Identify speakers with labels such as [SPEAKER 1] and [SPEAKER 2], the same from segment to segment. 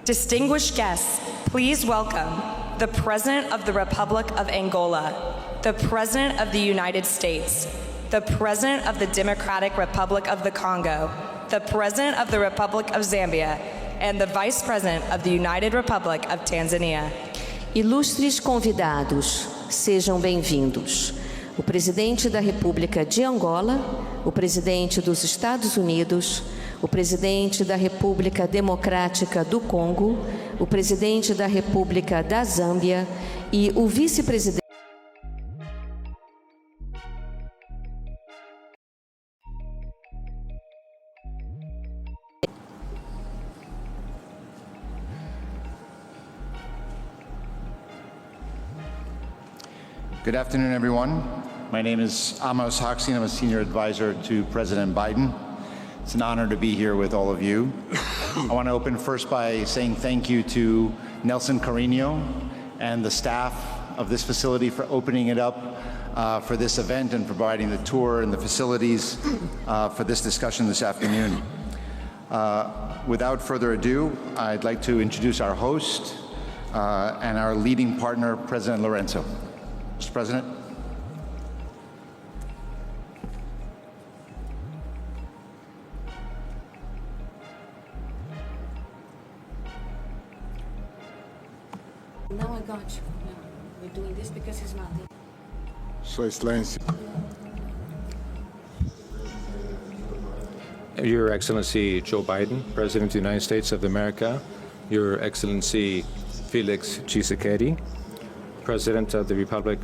[SPEAKER 1] Distinguished guests, please welcome the President of the Republic of Angola, the President of the United States, the President of the Democratic Republic of the Congo, the President of the Republic of Zambia, and the Vice President of the United Republic of Tanzania.
[SPEAKER 2] Ilustres convidados, sejam bem-vindos. O Presidente da República de Angola, o Presidente dos Estados Unidos, o Presidente da República Democrática do Congo, o Presidente da República da Zâmbia e o Vice-Presidente.
[SPEAKER 3] Good afternoon, everyone. My name is Amos Hochstein. I'm a senior advisor to President Biden. It's an honor to be here with all of you. I want to open first by saying thank you to Nelson Carino and the staff of this facility for opening it up for this event and providing the tour and the facilities for this discussion this afternoon. Without further ado, I'd like to introduce our host and our leading partner, President Lorenzo. Mr. President.
[SPEAKER 2] Now I got you. Yeah. We're doing this because he's not there.
[SPEAKER 4] Sua Excelência.
[SPEAKER 5] Your Excellency Joe Biden, President of the United States of America, Your Excellency Felix Tshisekedi, President of the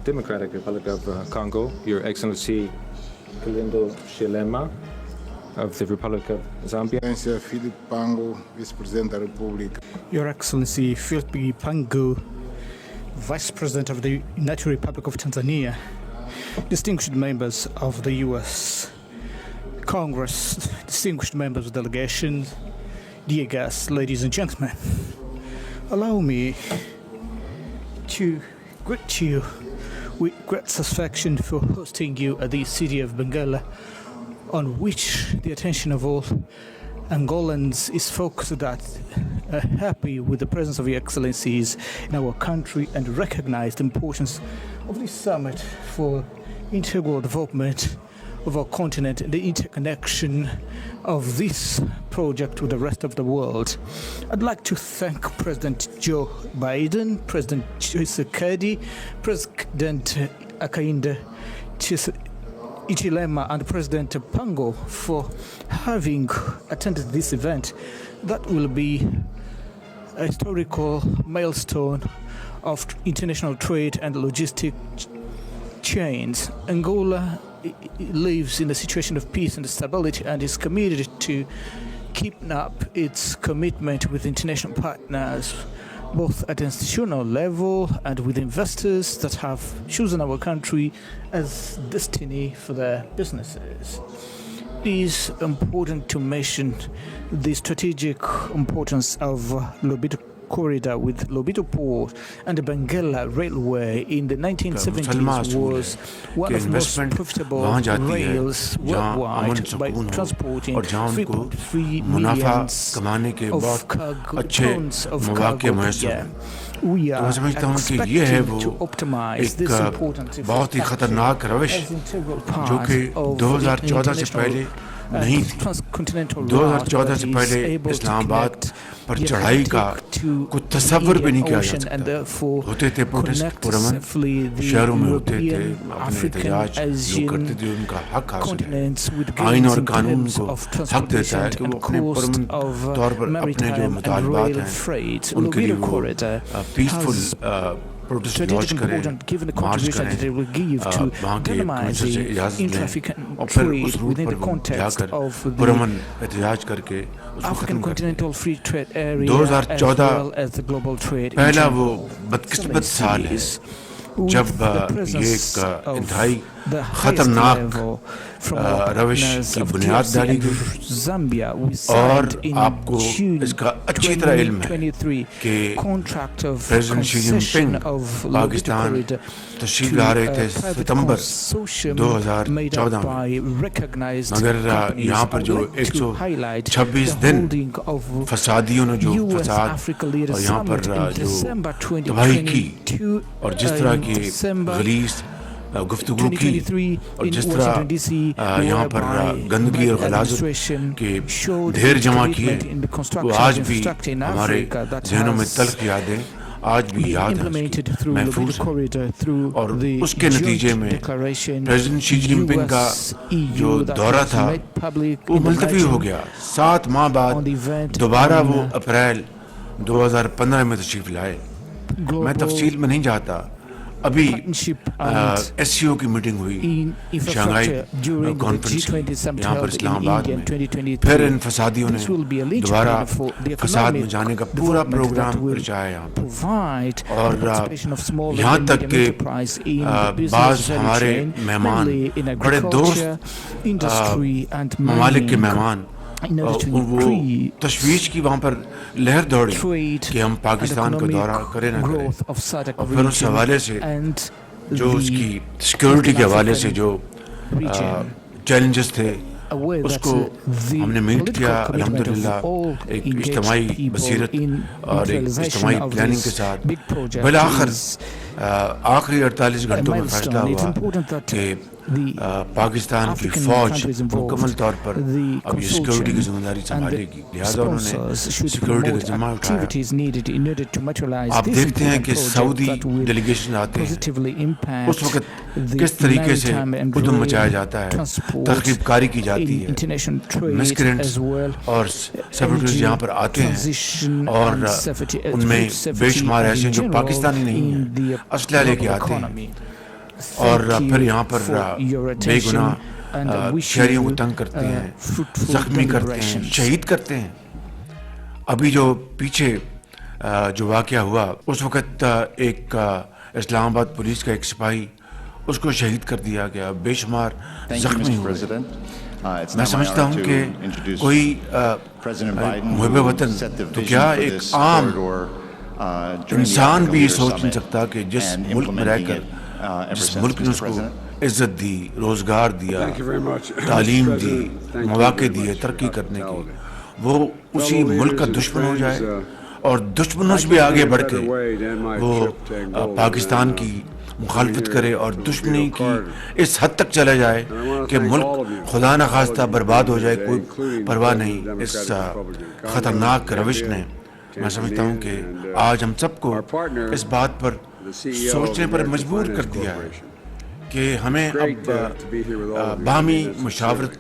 [SPEAKER 5] Democratic Republic of Congo, Your Excellency Kalindo Chilema of the Republic of Zambia,
[SPEAKER 4] Excelência Philip Pango, Vice-Presidente da República.
[SPEAKER 6] Your Excellency Philip Pango, Vice President of the United Republic of Tanzania, distinguished members of the U.S. Congress, distinguished members of the delegation, dear guests, ladies and gentlemen, allow me to greet you with great satisfaction for hosting you at the city of Benguela, on which the attention of all Angolans is focused that are happy with the presence of your excellencies in our country and recognize the importance of this summit for integral development of our continent and the interconnection of this project with the rest of the world. I'd like to thank President Joe Biden, President Tshisekedi, President Hakainde Hichilema, and President Pango for having attended this event that will be a historical milestone of international trade and logistic chains. Angola lives in a situation of peace and stability and is committed to keeping up its commitment with international partners, both at institutional level and with investors that have chosen our country as destiny for their businesses. It is important to mention the strategic importance of Lobito corridor with Lobito port and the Benguela railway in the 1970s was one of the most profitable rails worldwide by transporting 3.3 million of cargo, tons of cargo per year. We are expecting to optimize this important as integral part of the international transcontinental route that is able to connect the Atlantic to the Indian Ocean and therefore connect safely the European, African, Asian continents with gains in terms of transportation and cost of maritime and rail freight. Lobito corridor has strategic importance given the contribution that it will give to dynamizing intra-African trade within the context of the African continental free trade area as well as the global trade in general.
[SPEAKER 7] जब ये एक इंतहाई
[SPEAKER 6] the highest
[SPEAKER 7] خطرناک
[SPEAKER 6] level from our
[SPEAKER 7] روش
[SPEAKER 6] partners
[SPEAKER 7] کی
[SPEAKER 6] of
[SPEAKER 7] بنیاد
[SPEAKER 6] DRC
[SPEAKER 7] ڈالی
[SPEAKER 6] and
[SPEAKER 7] گئی
[SPEAKER 6] Zambia. We
[SPEAKER 7] اور
[SPEAKER 6] signed in
[SPEAKER 7] آپ کو
[SPEAKER 6] June
[SPEAKER 7] اس کا اچھی طرح علم ہے
[SPEAKER 6] 2023
[SPEAKER 7] کہ
[SPEAKER 6] contract of
[SPEAKER 7] پریزیڈنٹ شی جن
[SPEAKER 6] concession
[SPEAKER 7] ping
[SPEAKER 6] of Lobito
[SPEAKER 7] Pakistan
[SPEAKER 6] corridor
[SPEAKER 7] تشریف
[SPEAKER 6] to
[SPEAKER 7] لا رہے
[SPEAKER 6] a
[SPEAKER 7] تھے
[SPEAKER 6] private
[SPEAKER 7] ستمبر
[SPEAKER 6] consortium made
[SPEAKER 7] 2014
[SPEAKER 6] up
[SPEAKER 7] میں،
[SPEAKER 6] by recognized
[SPEAKER 7] مگر
[SPEAKER 6] companies.
[SPEAKER 7] یہاں پر
[SPEAKER 6] I would
[SPEAKER 7] جو
[SPEAKER 6] like to highlight
[SPEAKER 7] 126
[SPEAKER 6] the
[SPEAKER 7] then
[SPEAKER 6] holding of
[SPEAKER 7] فسادیوں نے جو
[SPEAKER 6] US
[SPEAKER 7] فساد
[SPEAKER 6] Africa Leader
[SPEAKER 7] اور یہاں پر
[SPEAKER 6] Summit in
[SPEAKER 7] جو
[SPEAKER 6] December
[SPEAKER 7] تباہی کی
[SPEAKER 6] 2022
[SPEAKER 7] اور جس طرح
[SPEAKER 6] in
[SPEAKER 7] کی
[SPEAKER 6] December
[SPEAKER 7] غلیظ گفتگو کی
[SPEAKER 6] 2023
[SPEAKER 7] اور
[SPEAKER 6] in
[SPEAKER 7] جس طرح
[SPEAKER 6] Washington DC
[SPEAKER 7] یہاں پر
[SPEAKER 6] whereby
[SPEAKER 7] گندگی اور
[SPEAKER 6] Biden
[SPEAKER 7] غلاظت
[SPEAKER 6] administration
[SPEAKER 7] کے
[SPEAKER 6] showed
[SPEAKER 7] ڈھیر
[SPEAKER 6] its
[SPEAKER 7] جمع کیے
[SPEAKER 6] commitment in the
[SPEAKER 7] وہ
[SPEAKER 6] construction
[SPEAKER 7] آج
[SPEAKER 6] of
[SPEAKER 7] بھی
[SPEAKER 6] infrastructure in
[SPEAKER 7] ہمارے
[SPEAKER 6] Africa that
[SPEAKER 7] ذہنوں میں
[SPEAKER 6] has
[SPEAKER 7] تلخ یادیں آج بھی
[SPEAKER 6] being
[SPEAKER 7] یاد ہیں،
[SPEAKER 6] implemented
[SPEAKER 7] اس کی
[SPEAKER 6] through Lobito
[SPEAKER 7] محفوظ ہیں،
[SPEAKER 6] corridor through
[SPEAKER 7] اور
[SPEAKER 6] the
[SPEAKER 7] اس کے نتیجے
[SPEAKER 6] joint
[SPEAKER 7] میں
[SPEAKER 6] declaration
[SPEAKER 7] پریزیڈنٹ شی جن پنگ کا جو
[SPEAKER 6] US-EU that
[SPEAKER 7] دورہ
[SPEAKER 6] was
[SPEAKER 7] تھا
[SPEAKER 6] made public
[SPEAKER 7] وہ
[SPEAKER 6] in the
[SPEAKER 7] ملتوی ہو
[SPEAKER 6] region
[SPEAKER 7] گیا، 7 ماہ بعد
[SPEAKER 6] on the event
[SPEAKER 7] دوبارہ
[SPEAKER 6] on
[SPEAKER 7] وہ اپریل 2015 میں تشریف لائے۔ میں
[SPEAKER 6] global
[SPEAKER 7] تفصیل میں نہیں جاتا، ابھی
[SPEAKER 6] partnership and
[SPEAKER 7] ایس سی او کی میٹنگ ہوئی
[SPEAKER 6] in
[SPEAKER 7] Shanghai
[SPEAKER 6] infrastructure during the
[SPEAKER 7] conference کی
[SPEAKER 6] G20 summit
[SPEAKER 7] یہاں پر
[SPEAKER 6] held in
[SPEAKER 7] اسلام آباد
[SPEAKER 6] India in
[SPEAKER 7] میں،
[SPEAKER 6] 2023.
[SPEAKER 7] پھر ان فسادیوں نے
[SPEAKER 6] This will be a linchpin
[SPEAKER 7] دوبارہ
[SPEAKER 6] for the
[SPEAKER 7] فساد میں
[SPEAKER 6] economic
[SPEAKER 7] جانے کا پورا
[SPEAKER 6] development
[SPEAKER 7] پروگرام
[SPEAKER 6] that will
[SPEAKER 7] رچایا ہے یہاں پر،
[SPEAKER 6] provide
[SPEAKER 7] اور
[SPEAKER 6] the participation of small
[SPEAKER 7] یہاں
[SPEAKER 6] and
[SPEAKER 7] تک
[SPEAKER 6] medium
[SPEAKER 7] کہ
[SPEAKER 6] enterprise in the business
[SPEAKER 7] بعض
[SPEAKER 6] value
[SPEAKER 7] ہمارے
[SPEAKER 6] chain,
[SPEAKER 7] مہمان
[SPEAKER 6] mainly in
[SPEAKER 7] بڑے
[SPEAKER 6] agriculture,
[SPEAKER 7] دوست
[SPEAKER 6] industry and
[SPEAKER 7] ممالک کے
[SPEAKER 6] mining,
[SPEAKER 7] مہمان
[SPEAKER 6] in order to
[SPEAKER 7] وہ
[SPEAKER 6] increase
[SPEAKER 7] تشویش کی وہاں پر لہر دوڑی
[SPEAKER 6] trade
[SPEAKER 7] کہ ہم
[SPEAKER 6] and
[SPEAKER 7] پاکستان کو دورہ
[SPEAKER 6] economic
[SPEAKER 7] کریں نہ کریں،
[SPEAKER 6] growth of SADC
[SPEAKER 7] اور پھر اس
[SPEAKER 6] region
[SPEAKER 7] حوالے سے
[SPEAKER 6] and
[SPEAKER 7] جو اس
[SPEAKER 6] the
[SPEAKER 7] کی سیکیورٹی کے حوالے سے جو
[SPEAKER 6] region.
[SPEAKER 7] چیلنجز تھے
[SPEAKER 6] Aware
[SPEAKER 7] اس
[SPEAKER 6] that
[SPEAKER 7] کو
[SPEAKER 6] the
[SPEAKER 7] ہم نے میٹ
[SPEAKER 6] political
[SPEAKER 7] کیا
[SPEAKER 6] commitment of
[SPEAKER 7] الحمدللہ
[SPEAKER 6] all
[SPEAKER 7] ایک
[SPEAKER 6] engaged
[SPEAKER 7] اجتماعی
[SPEAKER 6] people
[SPEAKER 7] بصیرت
[SPEAKER 6] in
[SPEAKER 7] اور ایک
[SPEAKER 6] materialization
[SPEAKER 7] اجتماعی
[SPEAKER 6] of
[SPEAKER 7] پلاننگ کے
[SPEAKER 6] this
[SPEAKER 7] ساتھ
[SPEAKER 6] big project
[SPEAKER 7] بالآخر
[SPEAKER 6] is
[SPEAKER 7] آخری 48
[SPEAKER 6] a
[SPEAKER 7] گھنٹوں میں فیصلہ
[SPEAKER 6] milestone. It's
[SPEAKER 7] ہوا
[SPEAKER 6] important that
[SPEAKER 7] کہ
[SPEAKER 6] the
[SPEAKER 7] پاکستان کی
[SPEAKER 6] African
[SPEAKER 7] فوج
[SPEAKER 6] countries involved,
[SPEAKER 7] مکمل طور پر
[SPEAKER 6] the
[SPEAKER 7] اب یہ سیکیورٹی کی
[SPEAKER 6] consortium
[SPEAKER 7] ذمہ داری
[SPEAKER 6] and
[SPEAKER 7] سنبھالے
[SPEAKER 6] the
[SPEAKER 7] گی، لہٰذا انہوں نے
[SPEAKER 6] sponsors should
[SPEAKER 7] سیکیورٹی کا
[SPEAKER 6] promote
[SPEAKER 7] ذمہ اٹھایا۔
[SPEAKER 6] activities needed in order to materialize
[SPEAKER 7] آپ
[SPEAKER 6] this
[SPEAKER 7] دیکھتے ہیں
[SPEAKER 6] important
[SPEAKER 7] کہ
[SPEAKER 6] project
[SPEAKER 7] Saudi
[SPEAKER 6] that will
[SPEAKER 7] delegation آتے ہیں،
[SPEAKER 6] positively
[SPEAKER 7] اس
[SPEAKER 6] impact
[SPEAKER 7] وقت
[SPEAKER 6] the
[SPEAKER 7] کس طریقے سے
[SPEAKER 6] maritime and
[SPEAKER 7] ادھم
[SPEAKER 6] rail
[SPEAKER 7] مچایا جاتا ہے،
[SPEAKER 6] transport
[SPEAKER 7] ترغیب کاری کی جاتی
[SPEAKER 6] in
[SPEAKER 7] ہے،
[SPEAKER 6] international trade
[SPEAKER 7] مسکرینٹس
[SPEAKER 6] as well,
[SPEAKER 7] اور سیپریٹریز
[SPEAKER 6] energy
[SPEAKER 7] یہاں پر آتے ہیں
[SPEAKER 6] transition
[SPEAKER 7] اور
[SPEAKER 6] and safety,
[SPEAKER 7] ان میں
[SPEAKER 6] food safety
[SPEAKER 7] بے شمار
[SPEAKER 6] and
[SPEAKER 7] ایسے
[SPEAKER 6] in
[SPEAKER 7] جو
[SPEAKER 6] general
[SPEAKER 7] پاکستانی نہیں
[SPEAKER 6] in
[SPEAKER 7] ہیں،
[SPEAKER 6] the
[SPEAKER 7] اسلحہ لے کے
[SPEAKER 6] global
[SPEAKER 7] آتے ہیں
[SPEAKER 6] economy.
[SPEAKER 7] اور
[SPEAKER 6] Thank
[SPEAKER 7] پھر
[SPEAKER 6] you
[SPEAKER 7] یہاں پر
[SPEAKER 6] for your
[SPEAKER 7] بے
[SPEAKER 6] attention
[SPEAKER 7] گناہ
[SPEAKER 6] and I wish
[SPEAKER 7] شہریوں کو
[SPEAKER 6] you
[SPEAKER 7] تنگ کرتے ہیں،
[SPEAKER 6] fruitful
[SPEAKER 7] زخمی کرتے ہیں،
[SPEAKER 6] deliberations.
[SPEAKER 7] شہید کرتے ہیں۔ ابھی جو پیچھے جو واقعہ ہوا اس وقت ایک اسلام آباد پولیس کا ایک سپاہی اس کو شہید کر دیا گیا، بے شمار زخمی ہوئے۔ میں سمجھتا ہوں کہ کوئی محب وطن تو کیا ایک عام انسان بھی یہ سوچ نہیں سکتا کہ جس ملک میں رہ کر جس ملک نے اس کو عزت دی، روزگار دیا، تعلیم دی، مواقع دیے ترقی کرنے کی، وہ اسی ملک کا دشمن ہو جائے اور دشمنوں سے بھی آگے بڑھ کے وہ پاکستان کی مخالفت کرے اور دشمنی کی اس حد تک چلا جائے کہ ملک خدا نخواستہ برباد ہو جائے، کوئی پرواہ نہیں۔ اس خطرناک روش نے میں سمجھتا ہوں کہ آج ہم سب کو اس بات پر سوچنے پر مجبور کر دیا ہے کہ ہمیں اب باہمی مشاورت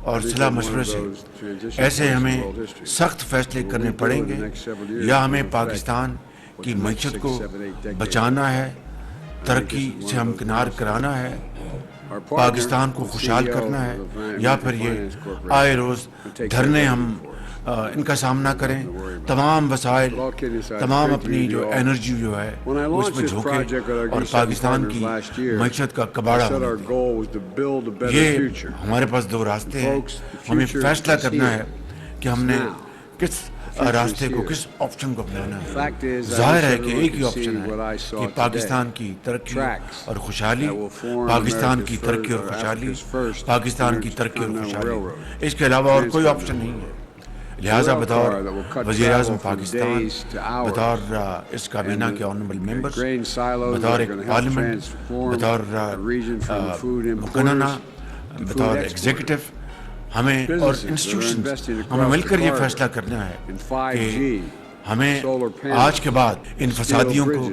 [SPEAKER 7] اور صلاح مشورے سے ایسے ہمیں سخت فیصلے کرنے پڑیں گے، یا ہمیں پاکستان کی معیشت کو بچانا ہے، ترقی سے ہمکنار کرانا ہے، پاکستان کو خوشحال کرنا ہے، یا پھر یہ آئے روز دھرنے ہم ان کا سامنا کریں، تمام وسائل، تمام اپنی جو انرجی جو ہے اس میں جھونکے اور پاکستان کی معیشت کا کباڑہ بنے۔ یہ ہمارے پاس دو راستے ہیں، ہمیں فیصلہ کرنا ہے کہ ہم نے کس راستے کو، کس آپشن کو اپنانا ہے۔ ظاہر ہے کہ ایک ہی آپشن ہے کہ پاکستان کی ترقی اور خوشحالی، پاکستان کی ترقی اور خوشحالی، پاکستان کی ترقی اور خوشحالی، اس کے علاوہ اور کوئی آپشن نہیں ہے۔ لہٰذا بطور وزیر اعظم پاکستان، بطور اس کابینہ کے آنریبل ممبرز، بطور ایک پارلیمنٹ، بطور مقننہ، بطور ایگزیکٹو، ہمیں اور انسٹیٹیوشنز ہمیں مل کر یہ فیصلہ کرنا ہے کہ ہمیں آج کے بعد ان فسادیوں کو،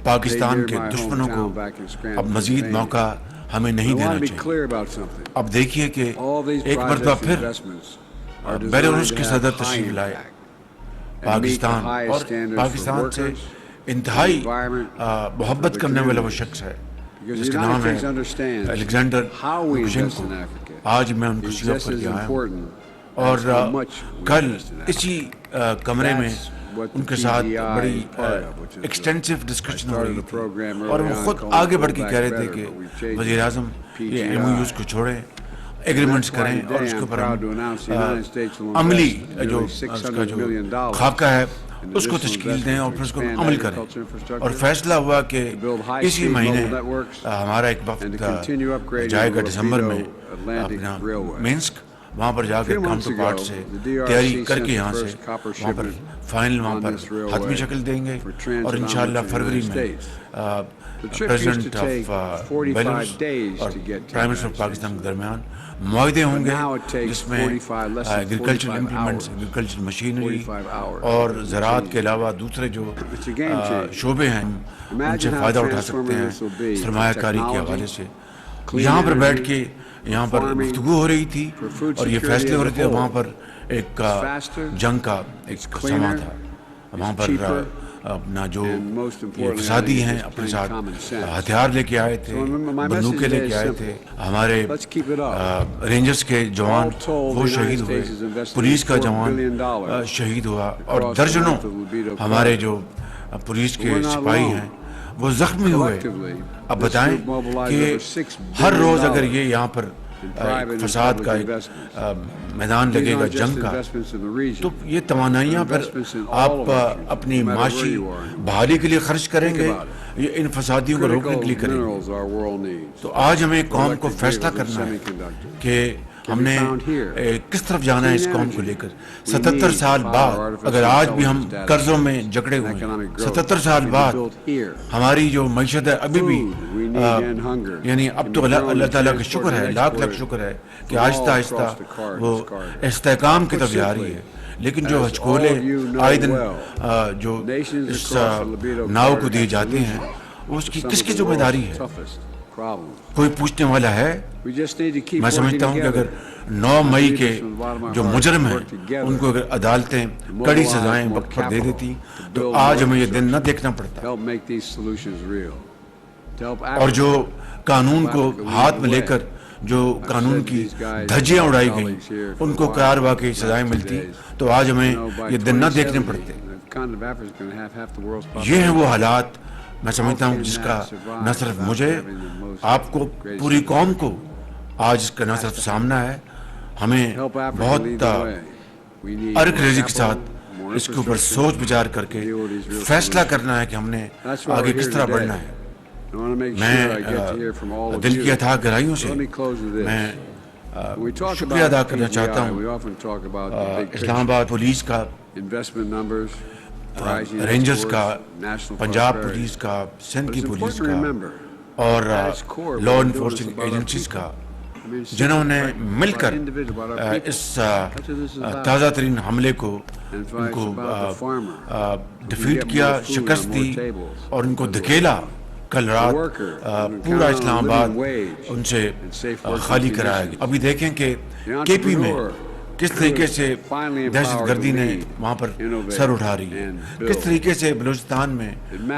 [SPEAKER 7] پاکستان کے دشمنوں کو اب مزید موقع ہمیں نہیں دینا چاہیے۔ اب دیکھیے کہ ایک مرتبہ پھر بیلاروس کے صدر تشریف لائے پاکستان، اور پاکستان سے انتہائی محبت کرنے والا وہ شخص ہے جس کا نام ہے الیگزینڈر لوکاشینکو۔ آج میں ان کو سیاح پر گیا ہوں اور کل اسی کمرے میں उनके साथ बड़ी एक्सटेंसिव डिस्कशन हो रही थी और वो खुद आगे बढ़ के कह रहे थे कि वज़ीर आज़म ये MOUs को छोड़ें, एग्रीमेंट्स करें और उसके ऊपर हम अमली जो उसका जो खाका है उसको तश्कील दें और फिर उसको अमल करें। और फैसला हुआ कि इसी महीने हमारा एक वक्त जाएगा दिसंबर में अपना मिन्स्क, वहाँ पर जाकर काउंटर पार्ट से तैयारी करके यहाँ से वहाँ पर फाइनल वहाँ पर हतमी शक्ल देंगे और इंशाअल्लाह फरवरी में प्रेसिडेंट ऑफ बेलारूस और प्राइम मिनिस्टर ऑफ पाकिस्तान के दरमियान मुआहदे होंगे जिसमें एग्रीकल्चर इम्प्लीमेंट्स, एग्रीकल्चर मशीनरी और ज़राअत के अलावा दूसरे जो शोबे हैं उनसे फ़ायदा उठा सकते हैं सरमायाकारी के हवाले से। यहाँ पर बैठ के यहाँ पर गुफ्तगू हो रही थी और ये फैसले हो रहे थे। वहाँ पर एक जंग का एक समा था, वहाँ पर अपना जो ये फसादी हैं अपने साथ हथियार लेके आए थे, बंदूकें लेके आए थे। हमारे रेंजर्स के जवान वो शहीद हुए, पुलिस का जवान शहीद हुआ और दर्जनों हमारे जो पुलिस के सिपाही हैं वो जख्मी हुए। अब बताएं कि हर रोज अगर ये यहाँ पर फसाद का एक मैदान लगेगा जंग का, तो ये तवानाइयाँ पर आप अपनी माशी बहाली के लिए खर्च करेंगे, ये इन फसादियों को रोकने के लिए करेंगे। तो आज हमें कौम को फैसला करना है कि हमने किस तरफ जाना है इस कौम को लेकर। 77 साल बाद अगर आज भी हम कर्जों में जकड़े हुए हैं, 77 साल बाद हमारी जो मईशत है अभी भी यानी अब तो अल्लाह ताला का शुक्र है, लाख लाख शुक्र है कि आहिस्ता आहिस्ता वो इस्तेहकाम की तरफ जा रही है। लेकिन जो हचकोले आए दिन जो इस नाव को दिए जाते हैं उसकी किसकी जिम्मेदारी है? कोई पूछने वाला है? मैं समझता हूँ कि अगर 9 मई के जो मुजरिम हैं उनको अगर अदालतें कड़ी सजाएं वक्त पर दे देती तो आज हमें ये दिन न देखना पड़ता। और जो कानून को हाथ में लेकर जो कानून की धज्जियां उड़ाई गई उनको कारवा की सजाएं मिलती तो आज हमें ये दिन न देखने पड़ते। ये हैं वो हालात मैं समझता हूँ जिसका न सिर्फ मुझे, आपको, पूरी कौम को आज इसका न सिर्फ सामना है, हमें बहुत अर्क रेजी के साथ इसके ऊपर सोच विचार करके फैसला करना है कि हमने आगे किस तरह बढ़ना है। मैं दिल की अथाह गहराइयों से मैं शुक्रिया अदा करना चाहता हूँ इस्लामाबाद पुलिस का, रेंजर्स का, पंजाब पुलिस का, सिंध की पुलिस का और लॉ इन्फोर्सिंग एजेंसीज का, जिन्होंने मिलकर इस ताज़ा तरीन हमले को उनको डिफीट किया, शिकस्त दी और उनको धकेला। कल रात पूरा इस्लामाबाद उनसे खाली कराया गया। अभी देखें कि KP में किस तरीके से दहशतगर्दी ने वहाँ पर सर उठा रही है, किस तरीके से बलूचिस्तान में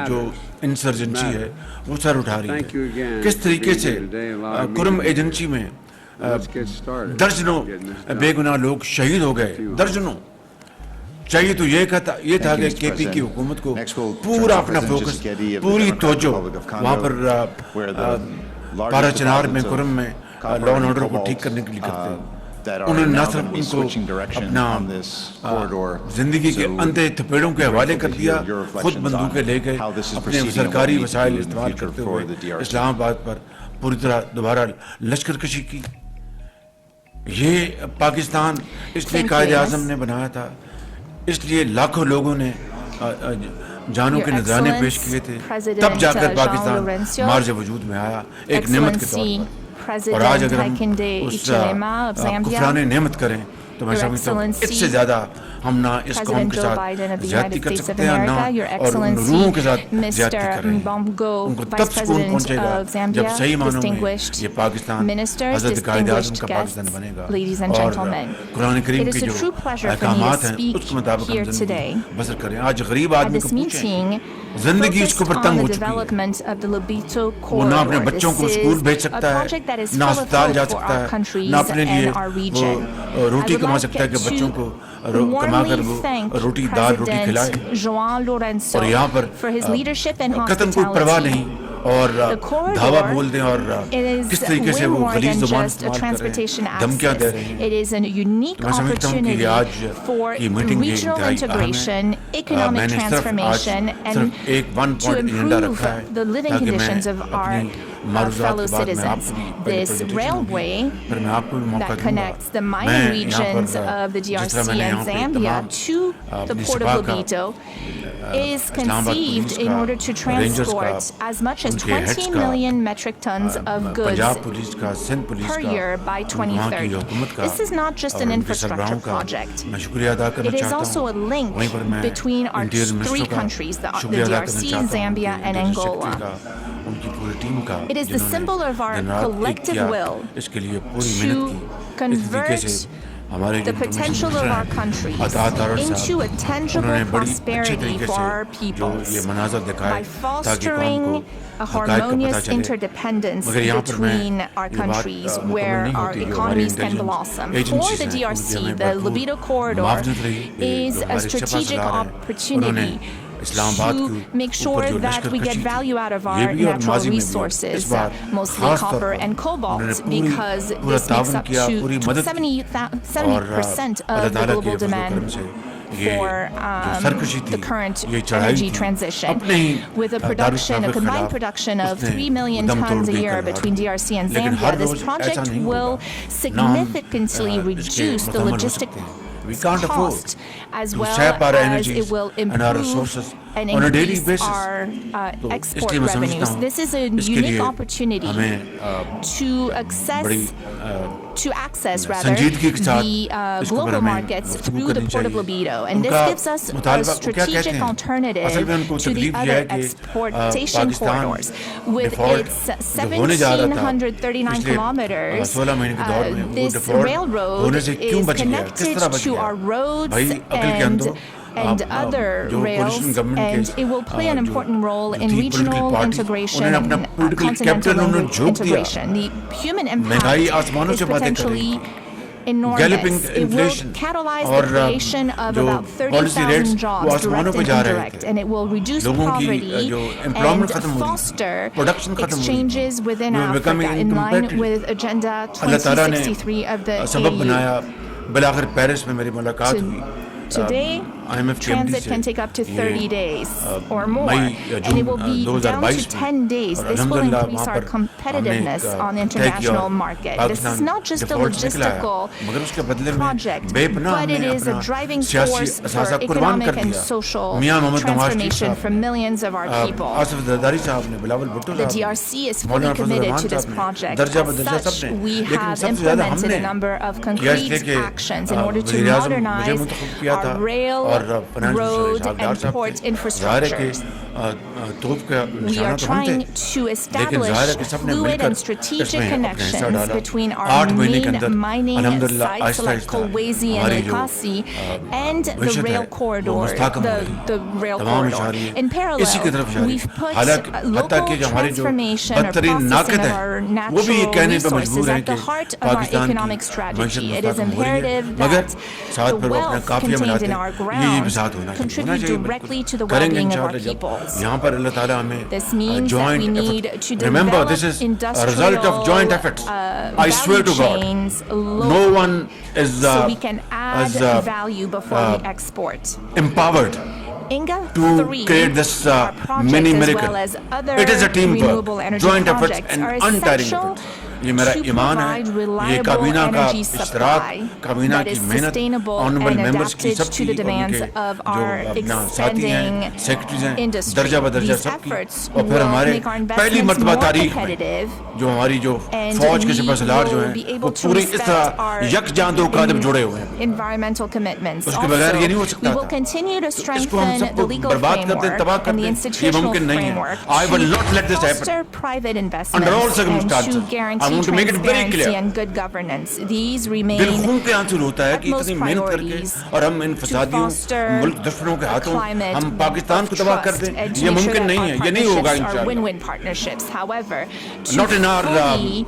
[SPEAKER 7] जो इंसर्जेंसी है वो सर उठा रही है, किस तरीके से कुरम एजेंसी में दर्जनों बेगुनाह लोग शहीद हो गए, दर्जनों। चाहिए तो ये था कि KP की हुकूमत को पूरा अपना फोकस, पूरी तवज्जो वहाँ पर पारा चिनार में, कुरम में लॉ एंड ऑर्डर को ठीक करने के लिए करते। उन्होंने न सिर्फ उनको अपना जिंदगी के अंधे थपेड़ों के हवाले कर दिया, खुद बंदूकें ले गए, अपने सरकारी वसाइल इस्तेमाल करते हुए इस्लामाबाद पर पूरी तरह दोबारा लश्करकशी की। ये पाकिस्तान इसलिए कायदे आज़म ने बनाया था, इसलिए लाखों लोगों ने जानों के नजराने पेश किए थे, तब जाकर पाकिस्तान मार्ज वजूद में आया एक नेमत के तौर पर। और आज अगर हम उस कुफराने नेमत करें तो मैं समझता हूँ इससे ज़्यादा हम ना इस कौम के साथ ज़्यादती कर सकते हैं ना और उन रूहों के साथ ज़्यादती कर रहे हैं। उनको तब सुकून पहुँचेगा जब सही मानों में ये पाकिस्तान हज़रत कायदे आज़म का पाकिस्तान बनेगा और कुरान करीम के जो अहकामात हैं उसके मुताबिक हम ज़िंदगी बसर करें। आज गरीब आदमी को पूछें, जिंदगी इसको पर तंग हो चुकी है, वो ना अपने बच्चों को स्कूल भेज सकता है, ना अस्पताल जा सकता है, ना अपने लिए वो रोटी कमा सकता है कि बच्चों को कमाकर
[SPEAKER 8] warmly
[SPEAKER 7] वो
[SPEAKER 8] thank
[SPEAKER 7] रोटी दाल रोटी खिलाए
[SPEAKER 8] President João Lourenço
[SPEAKER 7] और यहाँ पर
[SPEAKER 8] for his leadership and
[SPEAKER 7] कतन कोई परवाह
[SPEAKER 8] hospitality.
[SPEAKER 7] नहीं और धावा बोल दें और किस तरीके से वो
[SPEAKER 8] Way more
[SPEAKER 7] गलीज
[SPEAKER 8] than
[SPEAKER 7] जुबान
[SPEAKER 8] just a
[SPEAKER 7] इस्तेमाल कर
[SPEAKER 8] transportation
[SPEAKER 7] रहे हैं धमकियां दे
[SPEAKER 8] access.
[SPEAKER 7] रहे हैं
[SPEAKER 8] It is a unique
[SPEAKER 7] मैं समझता हूँ कि
[SPEAKER 8] opportunity
[SPEAKER 7] आज
[SPEAKER 8] for
[SPEAKER 7] ये मीटिंग ये
[SPEAKER 8] regional
[SPEAKER 7] इंतहाई अहम
[SPEAKER 8] integration,
[SPEAKER 7] है
[SPEAKER 8] economic
[SPEAKER 7] मैंने सिर्फ आज
[SPEAKER 8] transformation, and
[SPEAKER 7] सिर्फ एक one
[SPEAKER 8] to
[SPEAKER 7] point agenda
[SPEAKER 8] improve
[SPEAKER 7] रखा है
[SPEAKER 8] the living
[SPEAKER 7] ताकि मैं
[SPEAKER 8] conditions of our
[SPEAKER 7] अपनी मारूजात
[SPEAKER 8] fellow
[SPEAKER 7] के बाद में
[SPEAKER 8] citizens.
[SPEAKER 7] आपको भी पहले
[SPEAKER 8] This
[SPEAKER 7] presentation
[SPEAKER 8] railway
[SPEAKER 7] होगी फिर मैं आपको भी मौका
[SPEAKER 8] that
[SPEAKER 7] दूंगा
[SPEAKER 8] connects the
[SPEAKER 7] मैं
[SPEAKER 8] mining
[SPEAKER 7] यहाँ
[SPEAKER 8] regions
[SPEAKER 7] पर
[SPEAKER 8] of the
[SPEAKER 7] जिस तरह
[SPEAKER 8] DRC
[SPEAKER 7] मैंने
[SPEAKER 8] and
[SPEAKER 7] यहाँ पे
[SPEAKER 8] Zambia
[SPEAKER 7] तमाम
[SPEAKER 8] to the
[SPEAKER 7] अपनी
[SPEAKER 8] port of
[SPEAKER 7] सभा का
[SPEAKER 8] Lobito is
[SPEAKER 7] Islamabad
[SPEAKER 8] conceived
[SPEAKER 7] police
[SPEAKER 8] in
[SPEAKER 7] का
[SPEAKER 8] order to
[SPEAKER 7] रेंजर्स का
[SPEAKER 8] transport as much as
[SPEAKER 7] उनके हेड्स
[SPEAKER 8] 20
[SPEAKER 7] का
[SPEAKER 8] million metric tons of goods
[SPEAKER 7] Punjab police का सिंध पुलिस
[SPEAKER 8] per
[SPEAKER 7] का
[SPEAKER 8] year by
[SPEAKER 7] वहाँ की
[SPEAKER 8] 2030.
[SPEAKER 7] हुकूमत का
[SPEAKER 8] This is not just
[SPEAKER 7] और
[SPEAKER 8] an
[SPEAKER 7] उनके
[SPEAKER 8] infrastructure
[SPEAKER 7] सरबराहों का
[SPEAKER 8] project.
[SPEAKER 7] मैं शुक्रिया अदा करना
[SPEAKER 8] It is
[SPEAKER 7] चाहता
[SPEAKER 8] also a
[SPEAKER 7] हूँ
[SPEAKER 8] link
[SPEAKER 7] वहीं पर मैं
[SPEAKER 8] between our
[SPEAKER 7] interior
[SPEAKER 8] three
[SPEAKER 7] minister का
[SPEAKER 8] countries, the
[SPEAKER 7] शुक्रिया अदा
[SPEAKER 8] DRC,
[SPEAKER 7] करना चाहता हूँ
[SPEAKER 8] Zambia,
[SPEAKER 7] उनके
[SPEAKER 8] and
[SPEAKER 7] इंटीरियर
[SPEAKER 8] Angola.
[SPEAKER 7] सेक्रेटरी का उनकी पूरी टीम का
[SPEAKER 8] It is the symbol of our
[SPEAKER 7] दिन रात एक
[SPEAKER 8] collective
[SPEAKER 7] किया
[SPEAKER 8] will
[SPEAKER 7] इसके लिए पूरी मेहनत की इस तरीके से
[SPEAKER 8] convert
[SPEAKER 7] हमारे
[SPEAKER 8] the
[SPEAKER 7] जो
[SPEAKER 8] potential of our countries into a tangible prosperity for our peoples by fostering a harmonious interdependence between our countries where our economies can blossom. For the DRC, the Lobito corridor is a strategic opportunity to make sure that we get value out of our natural resources, mostly copper and cobalt, because this makes up to 70% of the global demand for the current energy transition, with a combined production of 3 million tons a year between DRC and Zambia. This project will significantly reduce the logistic cost, as well as it will improve and increase our export revenues. This is a unique opportunity to access the global markets through the port of Lobito, and this gives us a strategic alternative to the other exportation corridors. With its 1,739 kilometers, this railroad is connected to our roads and other rails, and it will play an important role in regional integration and continental integration. The human impact is potentially enormous. It will catalyze the creation of about 30,000 jobs, direct and indirect, and it will reduce poverty and foster exchanges within Africa in line with Agenda 2063 of the AU. Today, transit can take up to 30 days or more, and it will be down to 10 days. This will increase our competitiveness on the international market. This is not just a logistical project, but it is a driving force for economic and social transformation for millions of our people. The DRC is fully committed to this project. As such, we have implemented a number of concrete actions in order to modernize our rail, road, and port infrastructures. We are trying to establish fluid and strategic connections between our main mining sites like Kolwezi and Likasi and the rail corridor, the rail corridor. In parallel, we've put local transformation or processing of our natural resources at the heart of our economic strategy. It is imperative that the wealth contained in our ground contribute directly to the well-being of our peoples. This means that we need to develop industrial
[SPEAKER 7] I swear to God, no one is
[SPEAKER 8] so we can add value before we export.
[SPEAKER 7] Empowered to create this mini miracle. It is a teamwork, joint efforts, and untiring efforts. ये मेरा ईमान है, ये काबीना का इश्तराक, काबीना की मेहनत, honourable members की सबकी और उनके जो अपना साथी हैं, सेक्रेटरीज हैं, दर्जा बदर्जा सबकी, और फिर हमारे पहली मर्तबा तारीख में जो हमारी जो फौज के सिपहसालार जो हैं, वो पूरी इस तरह यकजान दो कादम जुड़े हुए हैं। उसके बगैर ये नहीं हो सकता था। तो इसको हम सबको बर्बाद कर दें, तबाह कर दें, ये मुमकिन नहीं है। I will not let this happen. Under all circumstances, want to make it very
[SPEAKER 8] transparency,
[SPEAKER 7] clear.
[SPEAKER 8] and good governance. These
[SPEAKER 7] دل
[SPEAKER 8] remain
[SPEAKER 7] خون کے آنسو ہوتا ہے کہ
[SPEAKER 8] utmost
[SPEAKER 7] اتنی محنت کر کے
[SPEAKER 8] priorities
[SPEAKER 7] اور ہم ان
[SPEAKER 8] to
[SPEAKER 7] فسادیوں
[SPEAKER 8] foster
[SPEAKER 7] ملک دشمنوں کے
[SPEAKER 8] a
[SPEAKER 7] ہاتھوں
[SPEAKER 8] climate
[SPEAKER 7] ہم پاکستان
[SPEAKER 8] of
[SPEAKER 7] کو تباہ کر
[SPEAKER 8] trust
[SPEAKER 7] دیں.
[SPEAKER 8] and to
[SPEAKER 7] یہ
[SPEAKER 8] make sure
[SPEAKER 7] ممکن
[SPEAKER 8] that
[SPEAKER 7] نہیں
[SPEAKER 8] our
[SPEAKER 7] ہے, یہ نہیں ہوگا
[SPEAKER 8] partnerships are
[SPEAKER 7] انشاءاللہ.
[SPEAKER 8] win-win partnerships. However,
[SPEAKER 7] Not
[SPEAKER 8] to
[SPEAKER 7] in our
[SPEAKER 8] fully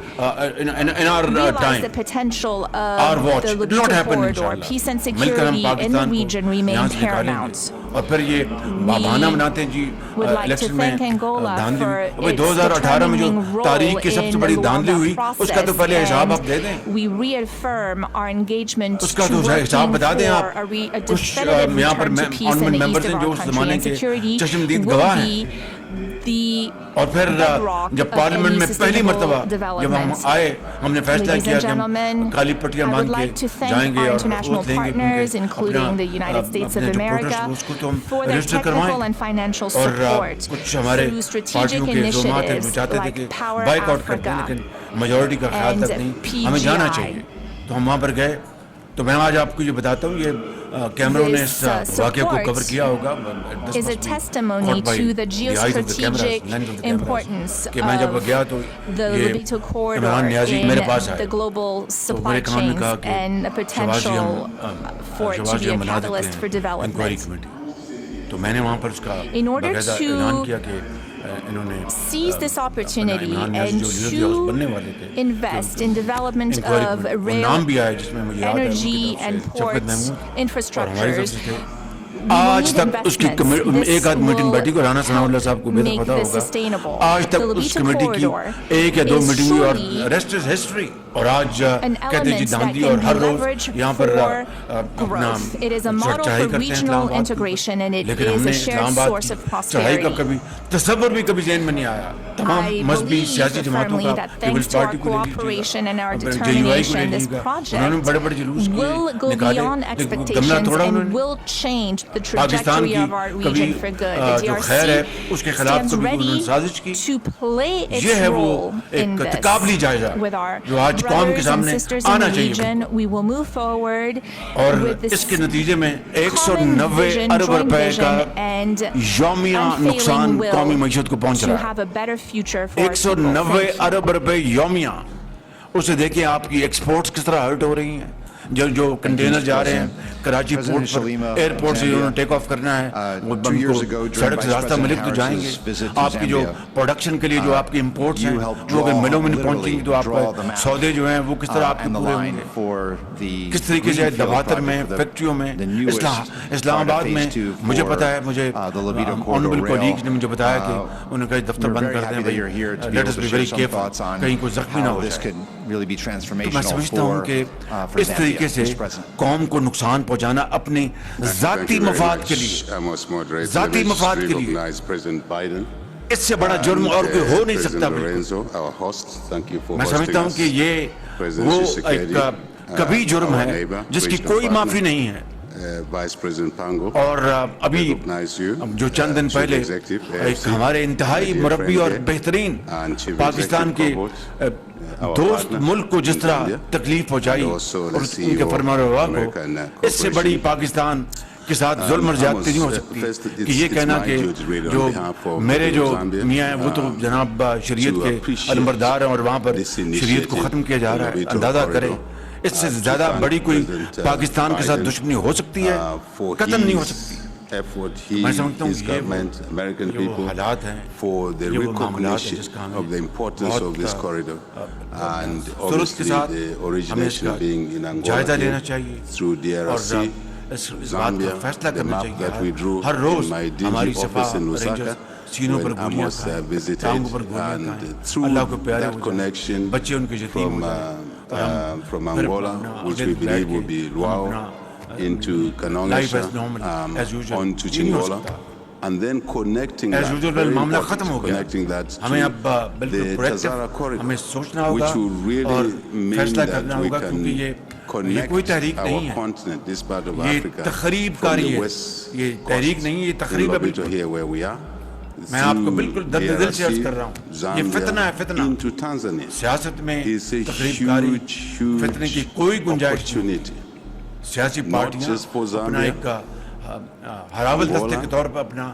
[SPEAKER 7] in our
[SPEAKER 8] realize
[SPEAKER 7] time.
[SPEAKER 8] the potential
[SPEAKER 7] Our
[SPEAKER 8] of
[SPEAKER 7] watch.
[SPEAKER 8] the
[SPEAKER 7] It will not
[SPEAKER 8] Lobito
[SPEAKER 7] happen,
[SPEAKER 8] corridor,
[SPEAKER 7] inshallah.
[SPEAKER 8] peace and
[SPEAKER 7] مل کر ہم
[SPEAKER 8] security in the
[SPEAKER 7] Pakistan کو
[SPEAKER 8] region
[SPEAKER 7] یہاں
[SPEAKER 8] remain
[SPEAKER 7] سے نکالیں
[SPEAKER 8] paramount.
[SPEAKER 7] گے. اور پھر یہ بہانہ بناتے ہیں جی
[SPEAKER 8] would like to
[SPEAKER 7] الیکشن میں
[SPEAKER 8] thank Angola
[SPEAKER 7] دھاندلی.
[SPEAKER 8] for its
[SPEAKER 7] 2018 میں جو
[SPEAKER 8] determining role
[SPEAKER 7] تاریخ کی سب سے
[SPEAKER 8] in
[SPEAKER 7] بڑی
[SPEAKER 8] the
[SPEAKER 7] دھاندلی ہوئی
[SPEAKER 8] Luanda
[SPEAKER 7] اس کا تو پہلے حساب آپ دے دیں.
[SPEAKER 8] process, and we reaffirm our engagement
[SPEAKER 7] اس کا
[SPEAKER 8] to
[SPEAKER 7] تو
[SPEAKER 8] working
[SPEAKER 7] حساب بتا دیں آپ.
[SPEAKER 8] for a
[SPEAKER 7] کچھ
[SPEAKER 8] definitive
[SPEAKER 7] یہاں پر
[SPEAKER 8] return to peace in
[SPEAKER 7] آنمنٹ
[SPEAKER 8] the
[SPEAKER 7] members
[SPEAKER 8] east
[SPEAKER 7] ہیں
[SPEAKER 8] of
[SPEAKER 7] جو
[SPEAKER 8] our
[SPEAKER 7] اس
[SPEAKER 8] country,
[SPEAKER 7] زمانے
[SPEAKER 8] and
[SPEAKER 7] کے
[SPEAKER 8] security
[SPEAKER 7] چشمدید
[SPEAKER 8] will
[SPEAKER 7] گواہ ہیں.
[SPEAKER 8] be the
[SPEAKER 7] اور پھر
[SPEAKER 8] bedrock
[SPEAKER 7] جب
[SPEAKER 8] of
[SPEAKER 7] پارلیمنٹ
[SPEAKER 8] any
[SPEAKER 7] میں پہلی مرتبہ
[SPEAKER 8] sustainable
[SPEAKER 7] جب ہم
[SPEAKER 8] development.
[SPEAKER 7] آئے ہم نے فیصلہ
[SPEAKER 8] Ladies
[SPEAKER 7] کیا
[SPEAKER 8] and
[SPEAKER 7] کہ ہم
[SPEAKER 8] gentlemen,
[SPEAKER 7] کالی پٹیاں
[SPEAKER 8] I would
[SPEAKER 7] باندھ
[SPEAKER 8] like
[SPEAKER 7] کے
[SPEAKER 8] to thank
[SPEAKER 7] جائیں گے
[SPEAKER 8] our
[SPEAKER 7] اور
[SPEAKER 8] international
[SPEAKER 7] ووٹ لیں گے
[SPEAKER 8] partners,
[SPEAKER 7] کیونکہ
[SPEAKER 8] including the United States of
[SPEAKER 7] اپنے جو
[SPEAKER 8] America,
[SPEAKER 7] پروٹیسٹ اس کو تو ہم
[SPEAKER 8] for their
[SPEAKER 7] رجسٹر
[SPEAKER 8] technical
[SPEAKER 7] کروائیں.
[SPEAKER 8] and financial
[SPEAKER 7] اور
[SPEAKER 8] support
[SPEAKER 7] کچھ ہمارے
[SPEAKER 8] through strategic
[SPEAKER 7] پارٹیوں کے زعمات ہیں جو
[SPEAKER 8] initiatives
[SPEAKER 7] چاہتے تھے
[SPEAKER 8] like
[SPEAKER 7] کہ
[SPEAKER 8] Power
[SPEAKER 7] بائک آؤٹ کرتے ہیں
[SPEAKER 8] Africa
[SPEAKER 7] لیکن میجورٹی کا خیال تک
[SPEAKER 8] and
[SPEAKER 7] نہیں, ہمیں جانا
[SPEAKER 8] p.Joe.
[SPEAKER 7] چاہیے. تو ہم وہاں پر گئے. تو میں آج آپ کو یہ بتاتا ہوں یہ کیمروں نے اس واقعے کو کور کیا ہوگا.
[SPEAKER 8] is a testimony to the geostrategic importance
[SPEAKER 7] کہ میں جب گیا تو
[SPEAKER 8] of the
[SPEAKER 7] یہ
[SPEAKER 8] Lobito corridor
[SPEAKER 7] عمران نیازی میرے پاس
[SPEAKER 8] in
[SPEAKER 7] آئے.
[SPEAKER 8] the global
[SPEAKER 7] تو
[SPEAKER 8] supply
[SPEAKER 7] میرے کام نے کہا
[SPEAKER 8] chains
[SPEAKER 7] کہ
[SPEAKER 8] and the potential for it to be a catalyst for
[SPEAKER 7] inquiry
[SPEAKER 8] development.
[SPEAKER 7] Committee. تو میں نے وہاں پر اس کا
[SPEAKER 8] In order
[SPEAKER 7] باقاعدہ
[SPEAKER 8] to
[SPEAKER 7] اعلان کیا کہ انہوں نے
[SPEAKER 8] seize this opportunity
[SPEAKER 7] Imran Niazi
[SPEAKER 8] and
[SPEAKER 7] جو لیڈر تھے اس بننے والے تھے
[SPEAKER 8] to invest in development
[SPEAKER 7] inquiry
[SPEAKER 8] of
[SPEAKER 7] committee.
[SPEAKER 8] rail,
[SPEAKER 7] نام بھی آیا جس میں مجھے یاد ہے
[SPEAKER 8] energy and
[SPEAKER 7] شفقت
[SPEAKER 8] ports
[SPEAKER 7] محمود اور ہماری
[SPEAKER 8] infrastructures.
[SPEAKER 7] طرف سے تھے.
[SPEAKER 8] We will
[SPEAKER 7] آج
[SPEAKER 8] need
[SPEAKER 7] تک اس کی
[SPEAKER 8] investments.
[SPEAKER 7] ایک آدھ
[SPEAKER 8] This
[SPEAKER 7] میٹنگ بیٹھی کو
[SPEAKER 8] will
[SPEAKER 7] رانا ثناء اللہ صاحب کو
[SPEAKER 8] help
[SPEAKER 7] بہتر
[SPEAKER 8] make
[SPEAKER 7] پتا
[SPEAKER 8] this
[SPEAKER 7] ہوگا.
[SPEAKER 8] sustainable.
[SPEAKER 7] آج تک
[SPEAKER 8] The
[SPEAKER 7] اس
[SPEAKER 8] Lobito
[SPEAKER 7] کمیٹی کی
[SPEAKER 8] corridor
[SPEAKER 7] ایک یا دو
[SPEAKER 8] is
[SPEAKER 7] میٹنگ ہوئی اور
[SPEAKER 8] truly
[SPEAKER 7] ریسٹ از ہسٹری. اور آج
[SPEAKER 8] an
[SPEAKER 7] کہتے ہیں جی
[SPEAKER 8] element that
[SPEAKER 7] دھاندلی اور
[SPEAKER 8] can
[SPEAKER 7] Hare
[SPEAKER 8] be
[SPEAKER 7] rows
[SPEAKER 8] leveraged
[SPEAKER 7] یہاں پر
[SPEAKER 8] for
[SPEAKER 7] اپنا
[SPEAKER 8] growth. It is a model
[SPEAKER 7] چڑھائی
[SPEAKER 8] for
[SPEAKER 7] کرتے ہیں
[SPEAKER 8] regional
[SPEAKER 7] اسلام آباد.
[SPEAKER 8] integration, and it
[SPEAKER 7] لیکن ہم
[SPEAKER 8] is
[SPEAKER 7] نے
[SPEAKER 8] a shared
[SPEAKER 7] اسلام آباد
[SPEAKER 8] source of
[SPEAKER 7] کی چڑھائی کا
[SPEAKER 8] prosperity.
[SPEAKER 7] کبھی تصور بھی کبھی ذہن میں نہیں آیا. تمام
[SPEAKER 8] I
[SPEAKER 7] مذہبی سیاسی
[SPEAKER 8] believe
[SPEAKER 7] جماعتوں
[SPEAKER 8] firmly
[SPEAKER 7] کا
[SPEAKER 8] that
[SPEAKER 7] peoples
[SPEAKER 8] thanks to our
[SPEAKER 7] party کو لے لیجیے
[SPEAKER 8] cooperation and our
[SPEAKER 7] گا, جے یو آئی کو لے
[SPEAKER 8] determination, this
[SPEAKER 7] لیجیے گا, انہوں نے
[SPEAKER 8] project
[SPEAKER 7] بڑے بڑے جلوس
[SPEAKER 8] will
[SPEAKER 7] کیے
[SPEAKER 8] go
[SPEAKER 7] نکالے
[SPEAKER 8] beyond
[SPEAKER 7] لیکن گملہ
[SPEAKER 8] expectations
[SPEAKER 7] توڑا انہوں
[SPEAKER 8] and
[SPEAKER 7] نے.
[SPEAKER 8] will change the
[SPEAKER 7] Pakistan
[SPEAKER 8] trajectory
[SPEAKER 7] کی
[SPEAKER 8] of our
[SPEAKER 7] کبھی
[SPEAKER 8] region for good. The
[SPEAKER 7] جو خیر ہے
[SPEAKER 8] DRC
[SPEAKER 7] اس کے خلاف
[SPEAKER 8] stands
[SPEAKER 7] کبھی انہوں نے
[SPEAKER 8] ready
[SPEAKER 7] سازش کی.
[SPEAKER 8] to play its
[SPEAKER 7] یہ ہے وہ
[SPEAKER 8] role in
[SPEAKER 7] ایک
[SPEAKER 8] this.
[SPEAKER 7] تقابلی جائزہ
[SPEAKER 8] With our
[SPEAKER 7] جو آج قوم کے
[SPEAKER 8] brothers and
[SPEAKER 7] سامنے
[SPEAKER 8] sisters in
[SPEAKER 7] آنا
[SPEAKER 8] the
[SPEAKER 7] چاہیے.
[SPEAKER 8] region, we will move forward
[SPEAKER 7] اور
[SPEAKER 8] with this
[SPEAKER 7] اس کے نتیجے میں
[SPEAKER 8] common
[SPEAKER 7] 190
[SPEAKER 8] vision,
[SPEAKER 7] ارب
[SPEAKER 8] joint
[SPEAKER 7] روپے کا
[SPEAKER 8] vision, and
[SPEAKER 7] یومیہ
[SPEAKER 8] unfailing
[SPEAKER 7] نقصان قومی
[SPEAKER 8] will
[SPEAKER 7] معیشت کو پہنچ
[SPEAKER 8] to
[SPEAKER 7] رہا ہے.
[SPEAKER 8] have a better future for our people.
[SPEAKER 7] 190
[SPEAKER 8] Thank you.
[SPEAKER 7] ارب روپے یومیہ. اسے دیکھیں آپ کی ایکسپورٹس کس طرح ہرٹ ہو رہی ہیں. جو کنٹینر جا رہے ہیں کراچی پورٹ پر, ایئرپورٹ سے انہوں نے ٹیک آف کرنا ہے, وہ ان کو سڑک سے راستہ ملک تو جائیں گے. آپ کی جو پروڈکشن کے لیے جو آپ کی امپورٹس ہیں وہ اگر ملوں میں نہیں پہنچیں گی تو آپ سودے جو ہیں وہ کس طرح آپ کے پورے ہوں گے. کس طریقے سے دفاتر میں, فیکٹریوں میں, اسلام آباد میں مجھے پتا ہے, مجھے آنریبل کولیگز نے مجھے بتایا کہ انہوں نے کہا دفتر بند کر دیں بھائی, let us be very careful, کہیں کوئی زخمی نہ ہو جائے. تو میں سمجھتا ہوں کہ اس طریقے سے قوم کو نقصان پہنچانا اپنے ذاتی مفاد کے لیے, ذاتی مفاد کے لیے, اس سے بڑا جرم اور کوئی ہو نہیں سکتا. میں سمجھتا ہوں کہ یہ وہ ایک کبھی جرم ہے جس کی کوئی معافی نہیں ہے. اور ابھی جو چند دن پہلے ایک ہمارے انتہائی مربی اور بہترین پاکستان کے دوست ملک کو جس طرح تکلیف پہنچائی اور ان کے فرمانروا کو, اس سے بڑی پاکستان کے ساتھ ظلم اور زیادتی نہیں ہو سکتی کہ یہ کہنا کہ جو میرے جو میاں ہیں وہ تو جناب شریعت کے علمبردار ہیں اور وہاں پر شریعت کو ختم کیا جا رہا ہے. اندازہ کریں اس سے زیادہ بڑی کوئی پاکستان کے ساتھ دشمنی ہو سکتی ہے, قتل نہیں ہو سکتی. میں سمجھتا ہوں کہ یہ وہ حالات ہیں, یہ وہ معاملات ہیں جس کا ہمیں بہت درست کے ساتھ ہمیں اس کا جائزہ لینا چاہیے اور اس بات پر فیصلہ کرنا چاہیے. ہر روز ہماری صفا رینجرز سینوں پر گولیاں کھائیں, ٹانگوں پر گولیاں کھائیں, اللہ کو پیارے ہو جائیں, بچے ان کے یتیم ہو جائیں.
[SPEAKER 9] from Angola, which we believe will be Luau, into Kanongesha, onto Chingola, and then connecting that, very important, connecting that to the Tazara corridor, which will really mean that we can connect our continent, this part of Africa, from the west coast, Lobito here where we are,
[SPEAKER 7] میں آپ کو بالکل دل سے عرض کر رہا ہوں, یہ فتنہ ہے, فتنہ. سیاست میں تقریب کاری فتنے کی کوئی گنجائش نہیں. سیاسی پارٹیاں اپنا ایک हरावल दस्ते के तौर पर अपना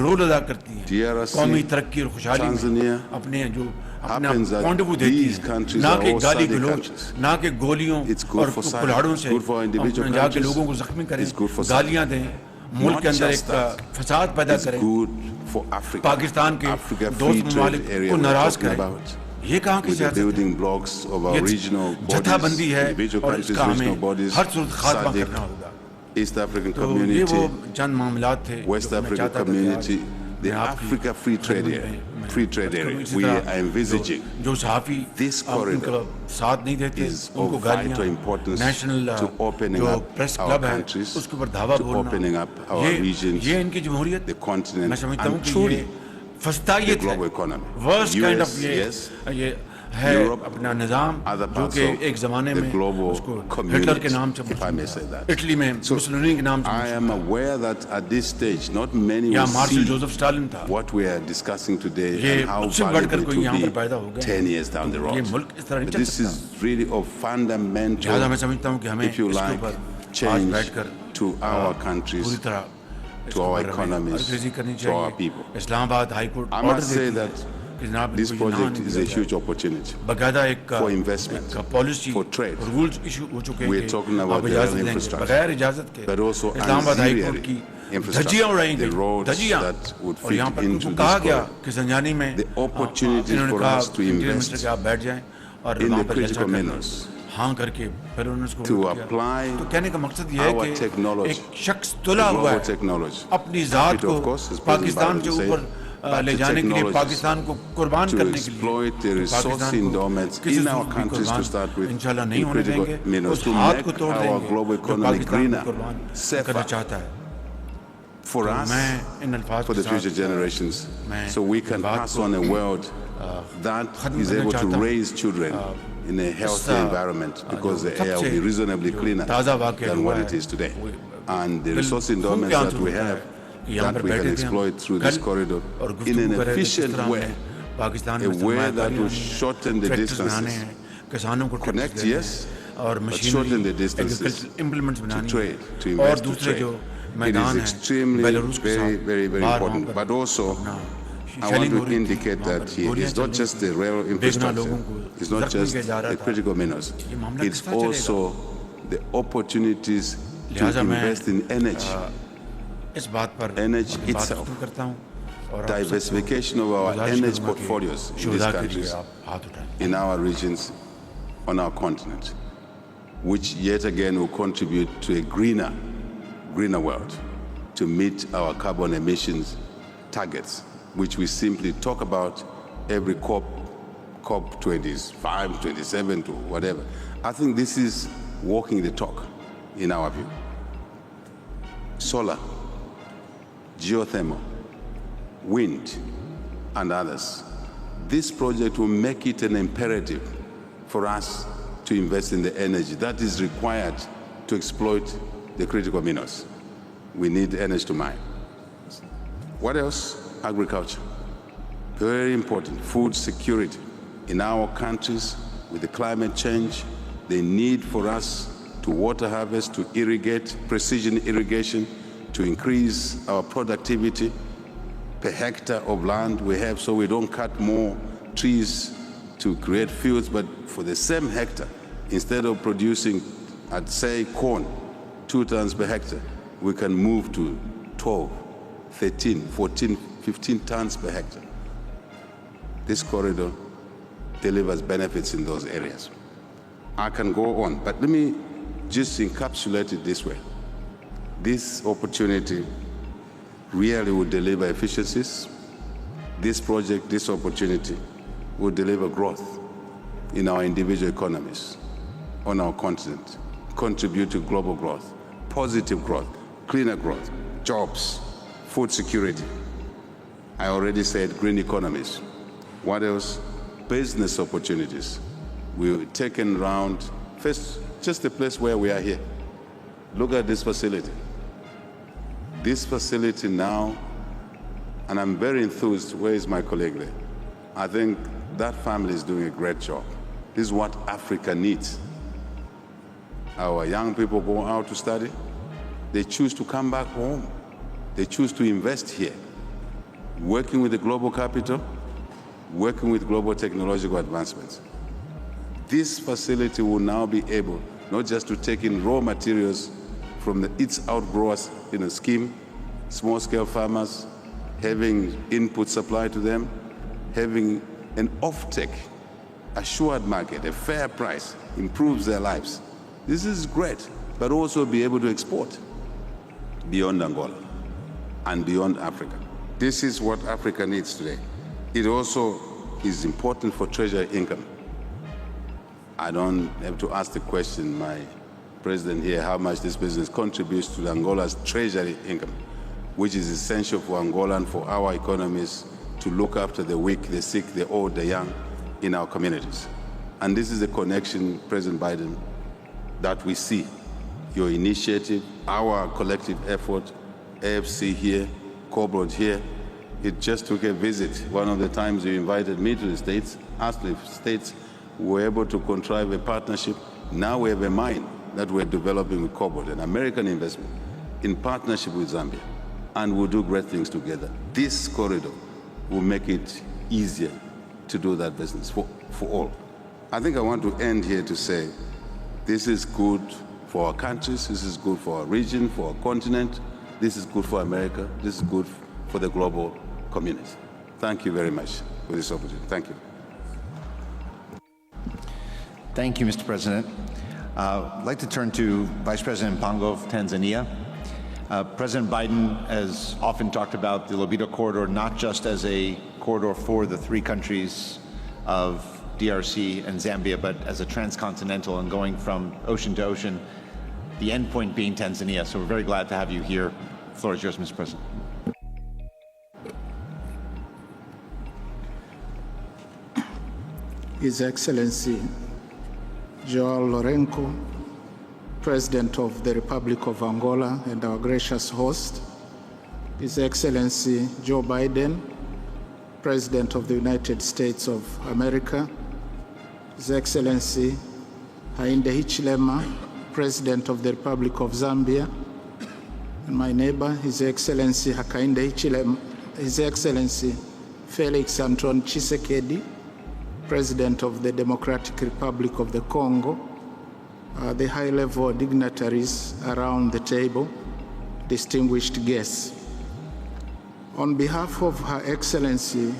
[SPEAKER 7] रोल अदा करती हैं कौमी तरक्की और खुशहाली में अपने जो अपना पॉइंट ऑफ व्यू देती हैं ना कि गाली गलौज ना कि गोलियों और कुल्हाड़ों से जाके लोगों को जख्मी करें गालियां दें मुल्क के अंदर एक फसाद पैदा करें पाकिस्तान के दोस्त ममालिक को नाराज करें ये कहाँ की सियासत है ये जथाबंदी है और इसका हमें हर सूरत खात्मा करना होगा
[SPEAKER 9] East African
[SPEAKER 7] तो ये
[SPEAKER 9] community,
[SPEAKER 7] वो चंद मामलात थे
[SPEAKER 9] West African community, the Africa Free Trade Area, we are envisaging this corridor is of vital importance to opening up our countries, to opening up our regions, the continent, and truly the global economy. US, yes, Europe,
[SPEAKER 7] अपना निज़ाम जो कि एक ज़माने में उसको Hitler के नाम से इटली में मुसोलिनी के नाम से
[SPEAKER 9] I am aware that at this stage not many will see what we are discussing today and how valuable it will be 10 years down the road. But this is really of fundamental, if you like, change to our countries, to our economies, to our people. I must say that this project is a huge opportunity for investment, for trade. We are talking about the rail infrastructure, but also ancillary infrastructure, the roads that would fit into this corridor, the opportunities for us to invest in the critical minerals, to apply our technology, global technology. It of course is President Biden said,
[SPEAKER 7] ले जाने के लिए पाकिस्तान को कुर्बान करने के लिए
[SPEAKER 9] किसी in our countries to start with in critical minerals to make our global economy greenner, safer for us, for the future generations, so we can pass on a world that is able to raise children in a healthy environment because the air will be reasonably cleaner than what it is today. And the resource endowments that we have that we can exploit through this corridor in an efficient way, a way that will shorten the distances, connect, yes, but shorten the distances to trade, to invest, to trade. It is extremely, very important. But also, I want to indicate that here it's not just the rail infrastructure, it's not just the critical minerals, it's also the opportunities to invest in energy. Energy itself, diversification of our energy portfolios in these countries, in our regions, on our continent, which yet again will contribute to a greener world, to meet our carbon emissions targets, which we simply talk about every COP 25, 27 to whatever. I think this is walking the talk in our view. Solar, geothermal, wind, and others. This project will make it an imperative for us to invest in the energy that is required to exploit the critical minerals. We need energy to mine. What else? Agriculture. Very important. Food security. In our countries, with the climate change, the need for us to water harvest, to irrigate, precision irrigation, to increase our productivity per hectare of land we have, so we don't cut more trees to create fields, but for the same hectare, instead of producing, I'd say, corn, 2 tons per hectare, we can move to 12, 13, 14, 15 tons per hectare. This corridor delivers benefits in those areas. I can go on, but let me just encapsulate it this way. This opportunity really will deliver efficiencies. This project, this opportunity will deliver growth in our individual economies, on our continent, contribute to global growth, positive growth, cleaner growth, jobs, food security. I already said green economies. What else? Business opportunities. We've taken around, first, just the place where we are here. Look at this facility. This facility now, and I'm very enthused, where is my colleague there? I think that family is doing a great job. This is what Africa needs. Our young people go out to study, They choose to come back home. They choose to invest here, working with the global capital, working with global technological advancements. This facility will now be able not just to take in raw materials from its outgrowers in a scheme, small-scale farmers, having input supply to them, having an off-take, assured market, a fair price, improves their lives. This is great, but also be able to export beyond Angola and beyond Africa. This is what Africa needs today. It also is important for treasury income. I don't have to ask the question, my president here, how much this business contributes to Angola's treasury income, which is essential for Angola and for our economies to look after the weak, the sick, the old, the young in our communities. And this is the connection, President Biden, that we see. Your initiative, our collective effort, AFC here, COBROD here. It just took a visit. One of the times you invited me to the States, asked if States were able to contrive a partnership. Now we have a mine that we're developing with COBROD, an American investment, in partnership with Zambia. And we'll do great things together. This corridor will make it easier to do that business for all. I think I want to end here to say this is good for our countries, this is good for our region, for our continent, this is good for America, this is good for the global community. Thank you very much for this opportunity. Thank you.
[SPEAKER 3] Thank you, Mr. President. I'd like to turn to Vice President Mpango of Tanzania. President Biden has often talked about the Lobito corridor not just as a corridor for the three countries of DRC and Zambia, but as a transcontinental and going from ocean to ocean, the end point being Tanzania. So we're very glad to have you here. The floor is yours, Mr. President.
[SPEAKER 4] His Excellency Joao Lourenço, President of the Republic of Angola and our gracious host, His Excellency Joe Biden, President of the United States of America, His Excellency Hakainde Hichilema, President of the Republic of Zambia, and my neighbor, His Excellency Hakainde Hichilema, His Excellency Felix Antoine Tshisekedi, President of the Democratic Republic of the Congo, the high-level dignitaries around the table, distinguished guests. On behalf of Her Excellency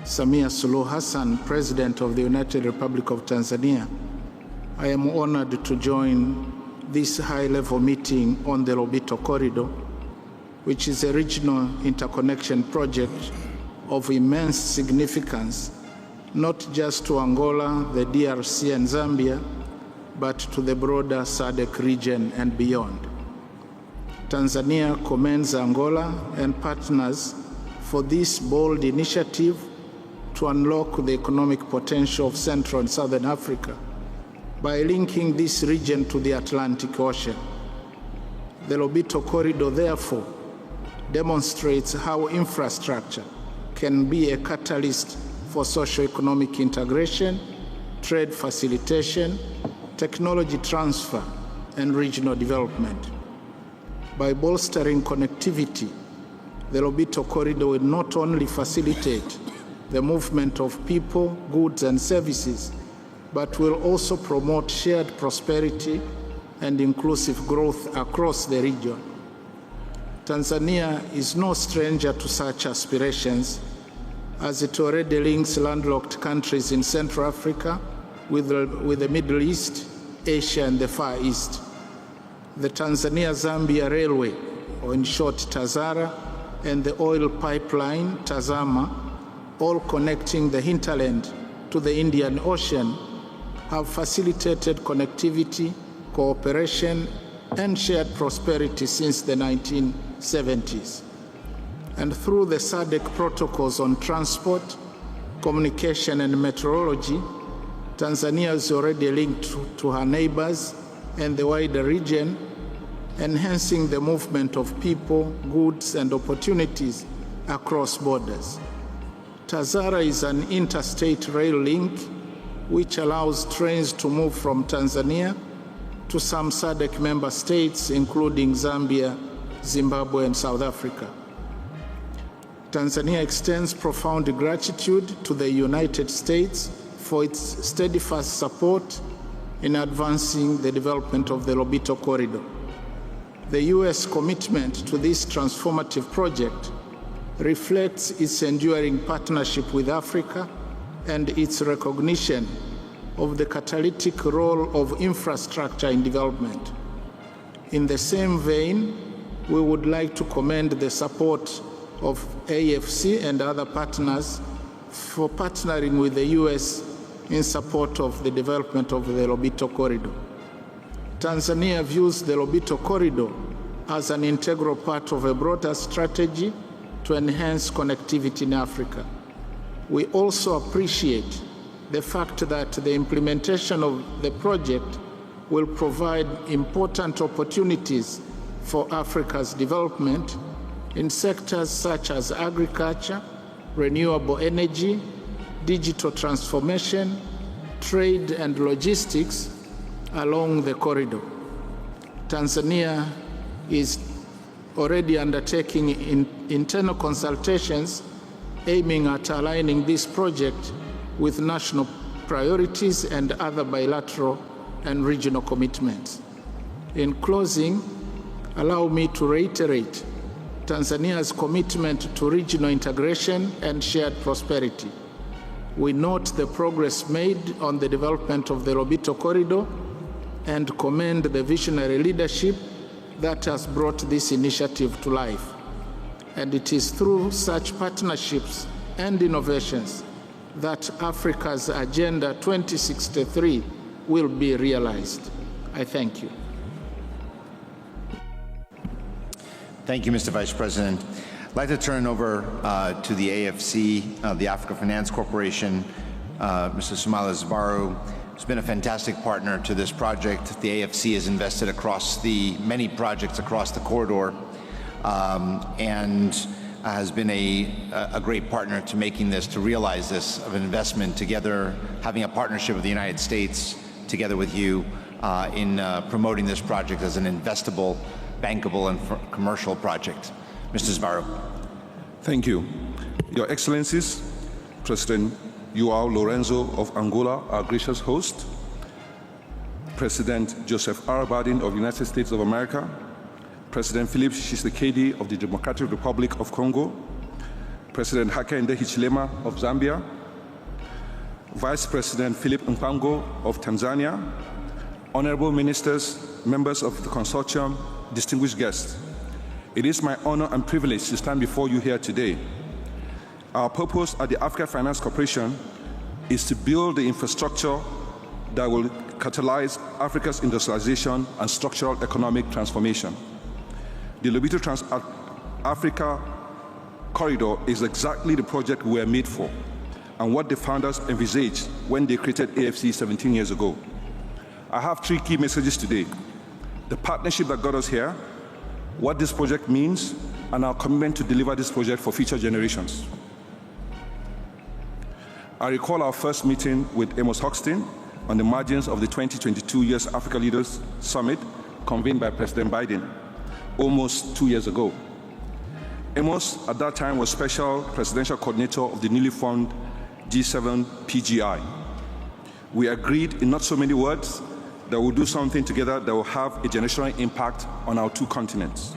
[SPEAKER 4] Samia Suluhu Hassan, President of the United Republic of Tanzania, I am honored to join this high-level meeting on the Lobito Corridor, which is a regional interconnection project of immense significance, not just to Angola, the DRC, and Zambia, but to the broader SADC region and beyond. Tanzania commends Angola and partners for this bold initiative to unlock the economic potential of Central and Southern Africa by linking this region to the Atlantic Ocean. The Lobito Corridor, therefore, demonstrates how infrastructure can be a catalyst for socio-economic integration, trade facilitation, technology transfer, and regional development. By bolstering connectivity, the Lobito Corridor will not only facilitate the movement of people, goods, and services, but will also promote shared prosperity and inclusive growth across the region. Tanzania is no stranger to such aspirations, as it already links landlocked countries in Central Africa with the Middle East, Asia, and the Far East. The Tanzania-Zambia Railway, or in short TAZARA, and the oil pipeline TAZAMA, all connecting the hinterland to the Indian Ocean, have facilitated connectivity, cooperation, and shared prosperity since the 1970s. And through the SADC protocols on transport, communication, and meteorology, Tanzania is already linked to her neighbors and the wider region, enhancing the movement of people, goods, and opportunities across borders. TAZARA is an interstate rail link which allows trains to move from Tanzania to some SADC member states, including Zambia, Zimbabwe, and South Africa. Tanzania extends profound gratitude to the United States for its steadfast support in advancing the development of the Lobito corridor. The U.S. commitment to this transformative project reflects its enduring partnership with Africa and its recognition of the catalytic role of infrastructure in development. In the same vein, we would like to commend the support of AFC and other partners for partnering with the U.S. in support of the development of the Lobito corridor. Tanzania views the Lobito corridor as an integral part of a broader strategy to enhance connectivity in Africa. We also appreciate the fact that the implementation of the project will provide important opportunities for Africa's development in sectors such as agriculture, renewable energy, digital transformation, trade and logistics along the corridor. Tanzania is already undertaking internal consultations aiming at aligning this project with national priorities and other bilateral and regional commitments. In closing, allow me to reiterate Tanzania's commitment to regional integration and shared prosperity. We note the progress made on the development of the Lobito corridor and commend the visionary leadership that has brought this initiative to life. And it is through such partnerships and innovations that Africa's Agenda 2063 will be realized. I thank you.
[SPEAKER 3] Thank you, Mr. Vice President. I'd like to turn over to the AFC, the Africa Finance Corporation, Mr. Sumala Zvaru, who's been a fantastic partner to this project. The AFC has invested across the many projects across the corridor and has been a great partner to making this, to realize this, of an investment together, having a partnership with the United States together with you in promoting this project as an investable, bankable, and commercial project. Mr. Zvaru.
[SPEAKER 10] Thank you. Your Excellencies, President João Lorenzo of Angola, our gracious host, President Joseph R. Biden of the United States of America, President Philip Tshisekedi of the Democratic Republic of Congo, President Hakainde Hichilema of Zambia, Vice President Philip Mpango of Tanzania, honorable ministers, members of the consortium, distinguished guests. It is my honor and privilege to stand before you here today. Our purpose at the Africa Finance Corporation is to build the infrastructure that will catalyze Africa's industrialization and structural economic transformation. The Lobito Trans-Africa Corridor is exactly the project we were made for and what the founders envisaged when they created AFC 17 years ago. I have three key messages today: the partnership that got us here, what this project means, and our commitment to deliver this project for future generations. I recall our first meeting with Amos Hochstein on the margins of the 2022 US Africa Leaders Summit convened by President Biden almost 2 years ago. Amos, at that time, was Special Presidential Coordinator of the newly formed G7 PGI. We agreed in not so many words that we'll do something together that will have a generational impact on our two continents.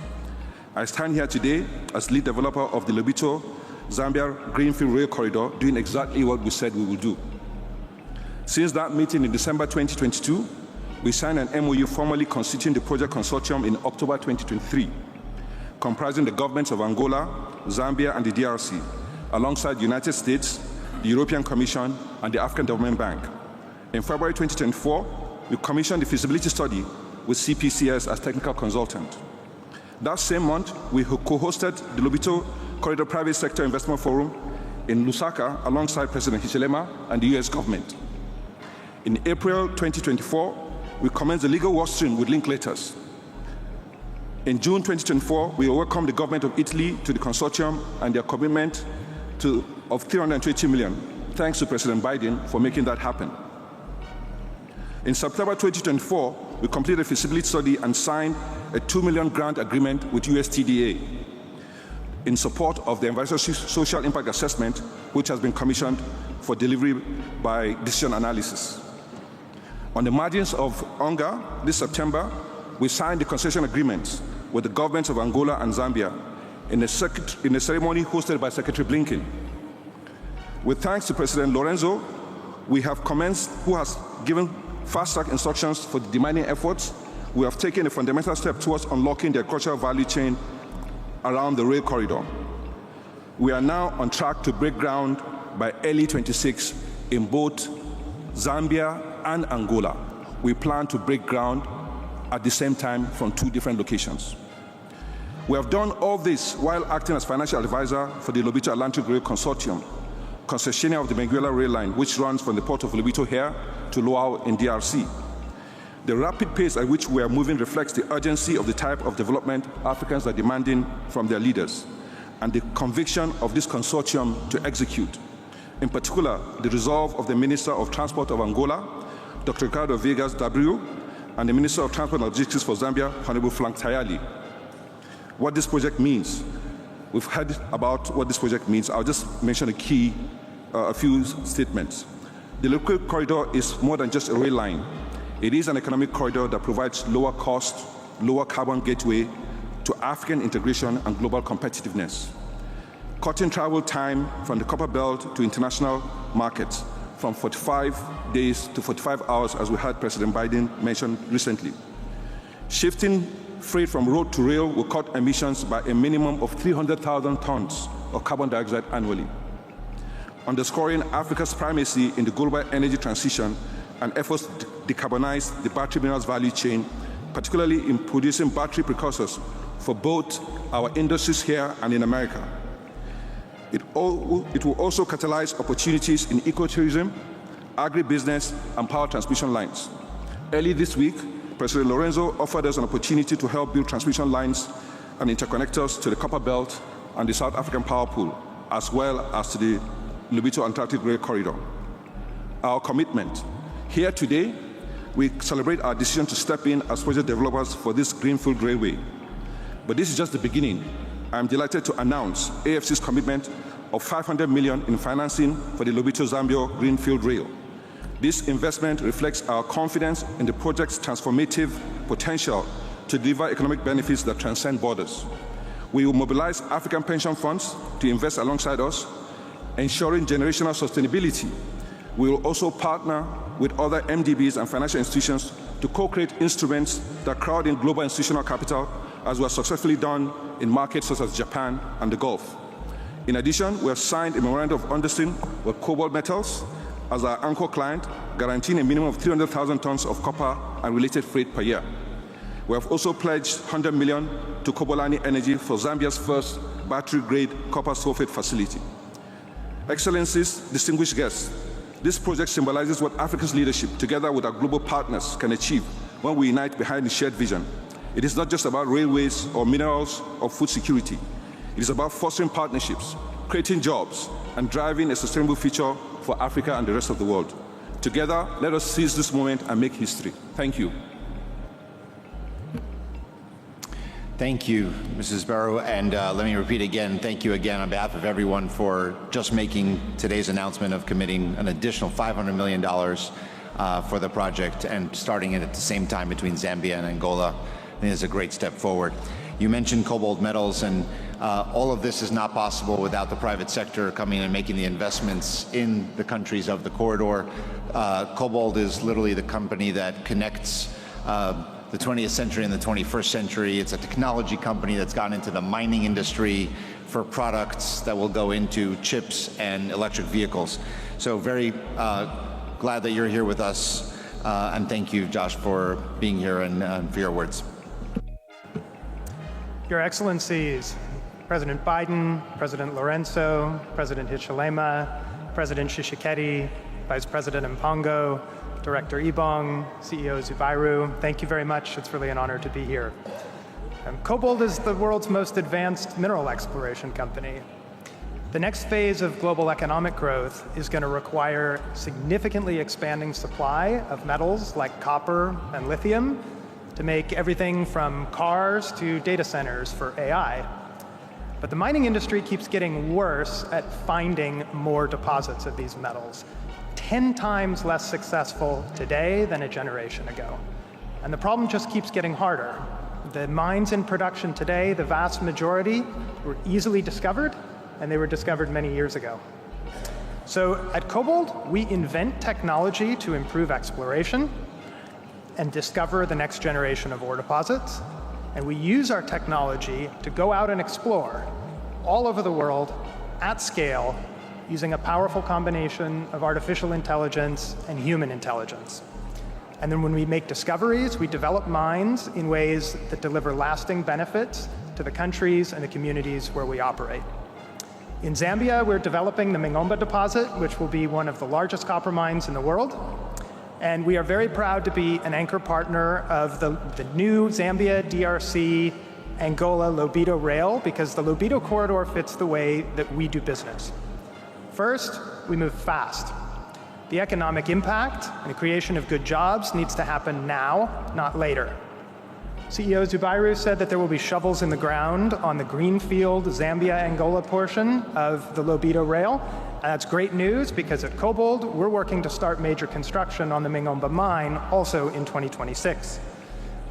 [SPEAKER 10] I stand here today as lead developer of the Lobito Zambia Greenfield Rail Corridor, doing exactly what we said we will do. Since that meeting in December 2022, we signed an MOU formally constituting the project consortium in October 2023, comprising the governments of Angola, Zambia, and the DRC, alongside the United States, the European Commission, and the African Development Bank. In February 2024, we commissioned the feasibility study with CPCS as technical consultant. That same month, we co-hosted the Lobito Corridor Private Sector Investment Forum in Lusaka alongside President Hichilema and the US government. In April 2024, we commenced the legal work stream with Linklaters. In June 2024, we welcomed the government of Italy to the consortium and their commitment of 320 million. Thanks to President Biden for making that happen. In September 2024, we completed a feasibility study and signed a $2 million grant agreement with USTDA in support of the environmental social impact assessment, which has been commissioned for delivery by Decision Analysis. On the margins of hunger, this September, we signed the concession agreements with the governments of Angola and Zambia in a ceremony hosted by Secretary Blinken. With thanks to President Lorenzo, who has given fast-track instructions for the demining efforts, we have taken a fundamental step towards unlocking the agricultural value chain around the rail corridor. We are now on track to break ground by early 26 in both Zambia and Angola. We plan to break ground at the same time from 2 different locations. We have done all this while acting as financial advisor for the Lobito Atlantic Rail Consortium, concessionaire of the Benguela Rail Line, which runs from the port of Lobito here to Luau in DRC. The rapid pace at which we are moving reflects the urgency of the type of development Africans are demanding from their leaders and the conviction of this consortium to execute. In particular, the resolve of the Minister of Transport of Angola, Dr. Ricardo Viegas W., and the Minister of Transport and Logistics for Zambia, Honorable Frank Tayali. What this project means, we've heard about what this project means. I'll just mention a few statements. The local corridor is more than just a rail line. It is an economic corridor that provides lower cost, lower carbon gateway to African integration and global competitiveness. Cutting travel time from the Copper Belt to international markets from 45 days to 45 hours, as we heard President Biden mention recently. Shifting freight from road to rail will cut emissions by a minimum of 300,000 tons of carbon dioxide annually. Underscoring Africa's primacy in the global energy transition and efforts to decarbonize the battery minerals value chain, particularly in producing battery precursors for both our industries here and in America. It will also catalyze opportunities in ecotourism, agribusiness, and power transmission lines. Early this week, President Lorenzo offered us an opportunity to help build transmission lines and interconnectors to the Copper Belt and the South African Power Pool, as well as to the Lobito Atlantic Rail Corridor. Our commitment. Here today, we celebrate our decision to step in as project developers for this greenfield railway. But this is just the beginning. I'm delighted to announce AFC's commitment of $500 million in financing for the Lobito-Zambia Greenfield Rail. This investment reflects our confidence in the project's transformative potential to deliver economic benefits that transcend borders. We will mobilize African pension funds to invest alongside us, ensuring generational sustainability. We will also partner with other MDBs and financial institutions to co-create instruments that crowd in global institutional capital, as we have successfully done in markets such as Japan and the Gulf. In addition, we have signed a memorandum of understanding with Cobalt Metals as our anchor client, guaranteeing a minimum of 300,000 tons of copper and related freight per year. We have also pledged $100 million to Kobolani Energy for Zambia's first battery-grade copper sulfate facility. Excellencies, distinguished guests, this project symbolizes what Africa's leadership, together with our global partners, can achieve when we unite behind a shared vision. It is not just about railways or minerals or food security. It is about fostering partnerships, creating jobs, and driving a sustainable future for Africa and the rest of the world. Together, let us seize this moment and make history. Thank you.
[SPEAKER 3] Thank you, Mrs. Barrow, and let me repeat again, thank you again on behalf of everyone for just making today's announcement of committing an additional $500 million for the project and starting it at the same time between Zambia and Angola. I think it's a great step forward. You mentioned Cobalt Metals, and all of this is not possible without the private sector coming and making the investments in the countries of the corridor. Cobalt is literally the company that connects the 20th century and the 21st century. It's a technology company that's gone into the mining industry for products that will go into chips and electric vehicles. So very glad that you're here with us, and thank you, Josh, for being here and for your words.
[SPEAKER 11] Your Excellencies, President Biden, President Lorenzo, President Hichilema, President Tshisekedi, Vice President Mpango, Director Ibong, CEO Zubairu, thank you very much. It's really an honor to be here. Cobalt is the world's most advanced mineral exploration company. The next phase of global economic growth is going to require significantly expanding supply of metals like copper and lithium to make everything from cars to data centers for AI. But the mining industry keeps getting worse at finding more deposits of these metals, 10 times less successful today than a generation ago. And the problem just keeps getting harder. The mines in production today, the vast majority, were easily discovered, and they were discovered many years ago. So at Cobalt, we invent technology to improve exploration and discover the next generation of ore deposits. And we use our technology to go out and explore all over the world at scale using a powerful combination of artificial intelligence and human intelligence. And then when we make discoveries, we develop mines in ways that deliver lasting benefits to the countries and the communities where we operate. In Zambia, we're developing the Mingomba deposit, which will be one of the largest copper mines in the world. And we are very proud to be an anchor partner of the new Zambia, DRC, Angola, Lobito rail, because the Lobito corridor fits the way that we do business. First, we move fast. The economic impact and the creation of good jobs needs to happen now, not later. CEO Zubairu said that there will be shovels in the ground on the greenfield Zambia-Angola portion of the Lobito rail. And that's great news because at Cobalt, we're working to start major construction on the Mingomba mine also in 2026.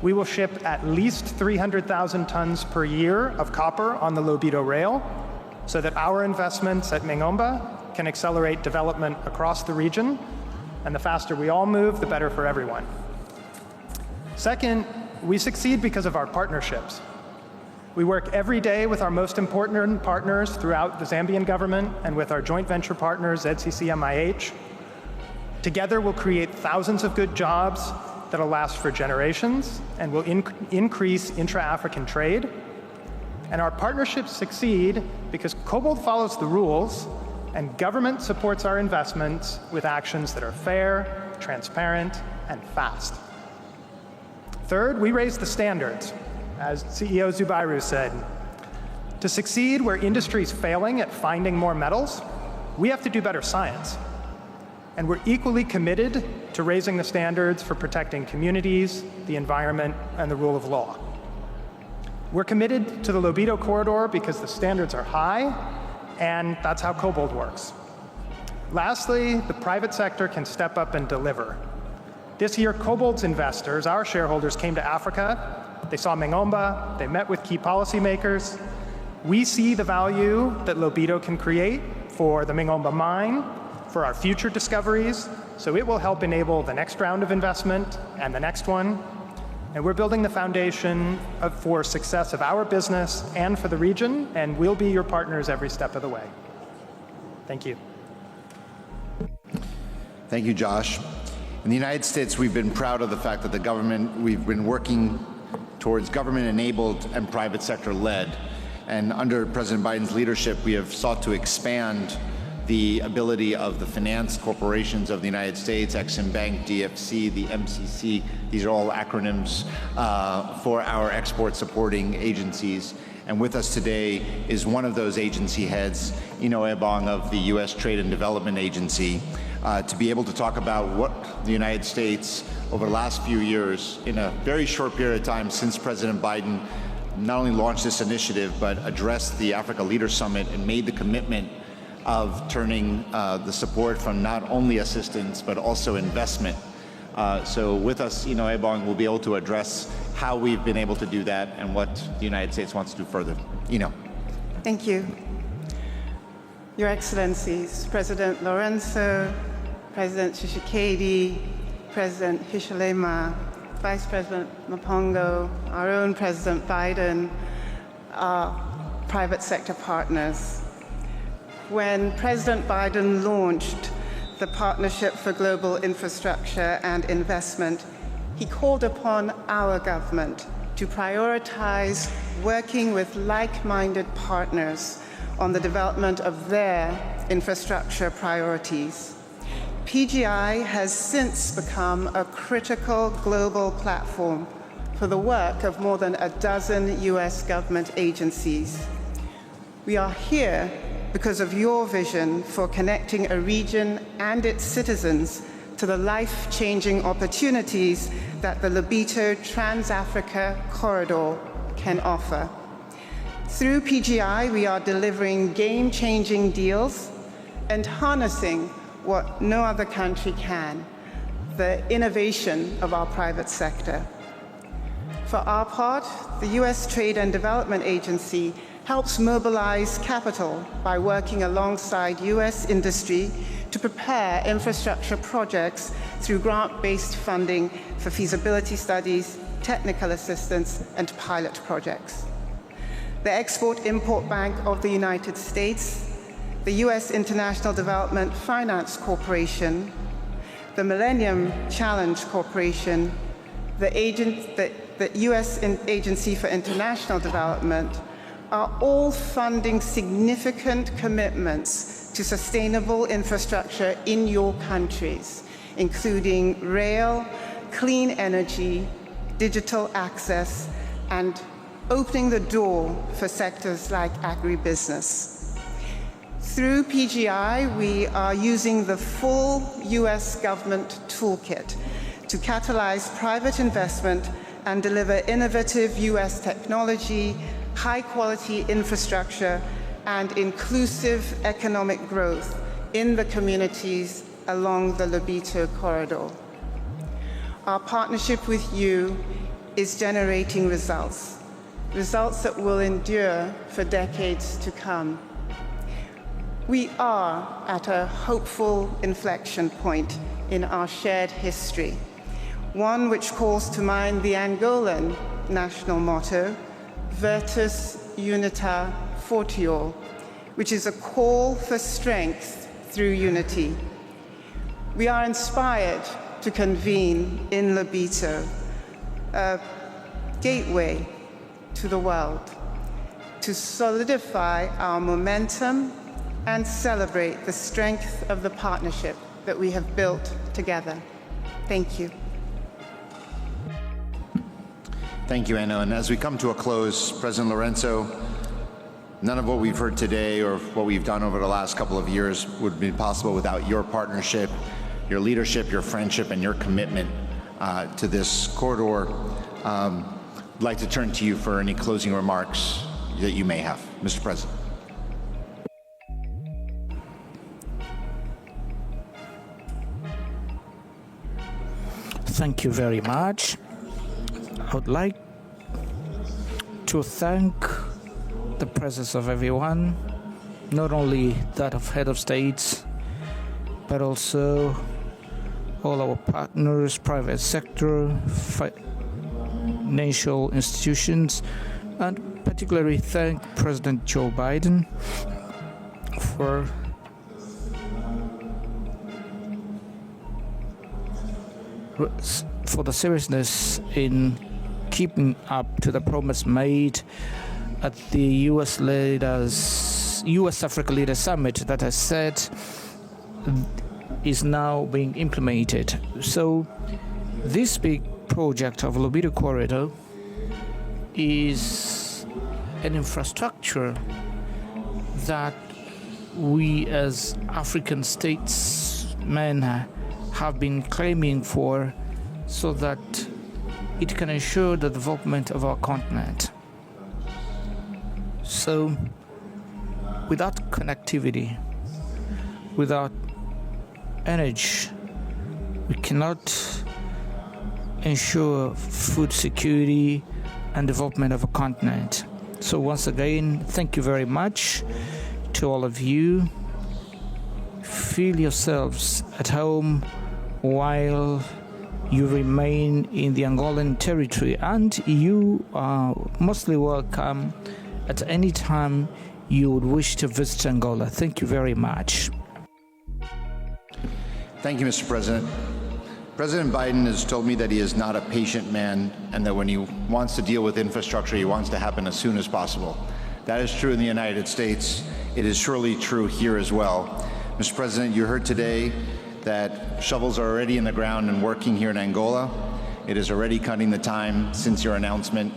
[SPEAKER 11] We will ship at least 300,000 tons per year of copper on the Lobito rail so that our investments at Mingomba can accelerate development across the region. And the faster we all move, the better for everyone. Second, we succeed because of our partnerships. We work every day with our most important partners throughout the Zambian government and with our joint venture partners, ZCC-MIH. Together, we'll create thousands of good jobs that'll last for generations and will increase intra-African trade. And our partnerships succeed because Cobalt follows the rules and government supports our investments with actions that are fair, transparent, and fast. Third, we raise the standards, as CEO Zubairu said. To succeed where industry is failing at finding more metals, we have to do better science. And we're equally committed to raising the standards for protecting communities, the environment, and the rule of law. We're committed to the Lobito corridor because the standards are high, and that's how Cobalt works. Lastly, the private sector can step up and deliver. This year, Cobalt's investors, our shareholders, came to Africa. They saw Mingomba. They met with key policymakers. We see the value that Lobito can create for the Mingomba mine, for our future discoveries, so it will help enable the next round of investment and the next one. And we're building the foundation for success of our business and for the region, and we'll be your partners every step of the way. Thank you.
[SPEAKER 3] Thank you, Josh. In the United States, we've been proud of the fact that we've been working towards government-enabled and private sector-led. And under President Biden's leadership, we have sought to expand the ability of the finance corporations of the United States, Exim Bank, DFC, the MCC. These are all acronyms for our export supporting agencies. And with us today is one of those agency heads, Ino Ebong of the U.S. Trade and Development Agency, to be able to talk about what the United States over the last few years, in a very short period of time since President Biden not only launched this initiative, but addressed the Africa Leaders Summit and made the commitment of turning the support from not only assistance, but also investment. So with us, Ino Ebong will be able to address how we've been able to do that and what the United States wants to do further. Ino.
[SPEAKER 12] Thank you. Your Excellencies, President Lorenzo, President Tshisekedi, President Hichilema, Vice President Mpongo, our own President Biden, our private sector partners. When President Biden launched the Partnership for Global Infrastructure and Investment, he called upon our government to prioritize working with like-minded partners on the development of their infrastructure priorities. PGI has since become a critical global platform for the work of more than a dozen US government agencies. We are here because of your vision for connecting a region and its citizens to the life-changing opportunities that the Lobito Trans-Africa Corridor can offer. Through PGI, we are delivering game-changing deals and harnessing what no other country can, the innovation of our private sector. For our part, the U.S. Trade and Development Agency helps mobilize capital by working alongside U.S. industry to prepare infrastructure projects through grant-based funding for feasibility studies, technical assistance, and pilot projects. The Export-Import Bank of the United States, the U.S. International Development Finance Corporation, the Millennium Challenge Corporation, the U.S. Agency for International Development are all funding significant commitments to sustainable infrastructure in your countries, including rail, clean energy, digital access, and opening the door for sectors like agribusiness. Through PGI, we are using the full US government toolkit to catalyze private investment and deliver innovative US technology, high-quality infrastructure, and inclusive economic growth in the communities along the Lobito corridor. Our partnership with you is generating results that will endure for decades to come. We are at a hopeful inflection point in our shared history, one which calls to mind the Angolan national motto, Virtus Unita Fortior, which is a call for strength through unity. We are inspired to convene in Lobito, a gateway to the world, to solidify our momentum and celebrate the strength of the partnership that we have built together. Thank you.
[SPEAKER 3] Thank you, Anna. And as we come to a close, President Lorenzo, none of what we've heard today or what we've done over the last couple of years would be possible without your partnership, your leadership, your friendship, and your commitment to this corridor. I'd like to turn to you for any closing remarks that you may have, Mr. President.
[SPEAKER 6] Thank you very much. I would like to thank the presence of everyone, not only that of head of states, but also all our partners, private sector, financial institutions, and particularly thank President Joe Biden for the seriousness in keeping up to the promise made at the US-Africa Leaders Summit that I said is now being implemented. So this big project of Lobito Corridor is an infrastructure that we as African statesmen have been claiming for, so that it can ensure the development of our continent. So without connectivity, without energy, we cannot ensure food security and development of a continent. So once again, thank you very much to all of you. Feel yourselves at home while you remain in the Angolan territory, and you are mostly welcome at any time you would wish to visit Angola. Thank you very much.
[SPEAKER 3] Thank you, Mr. President. President Biden has told me that he is not a patient man and that when he wants to deal with infrastructure, he wants to happen as soon as possible. That is true in the United States. It is surely true here as well. Mr. President, you heard today that shovels are already in the ground and working here in Angola. It is already cutting the time since your announcement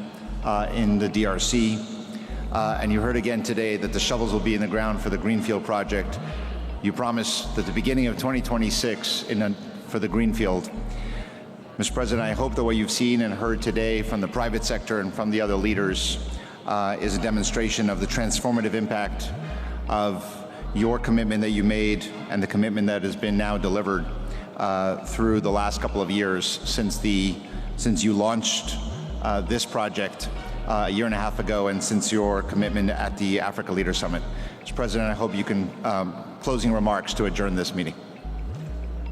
[SPEAKER 3] in the DRC. and you heard again today that the shovels will be in the ground for the Greenfield project. You promised that the beginning of 2026 for the Greenfield. Mr. President, I hope that what you've seen and heard today from the private sector and from the other leaders is a demonstration of the transformative impact of your commitment that you made and the commitment that has been now delivered through the last couple of years since you launched this project a year and a half ago, and since your commitment at the Africa Leader Summit. Mr. President, I hope you can closing remarks to adjourn this meeting.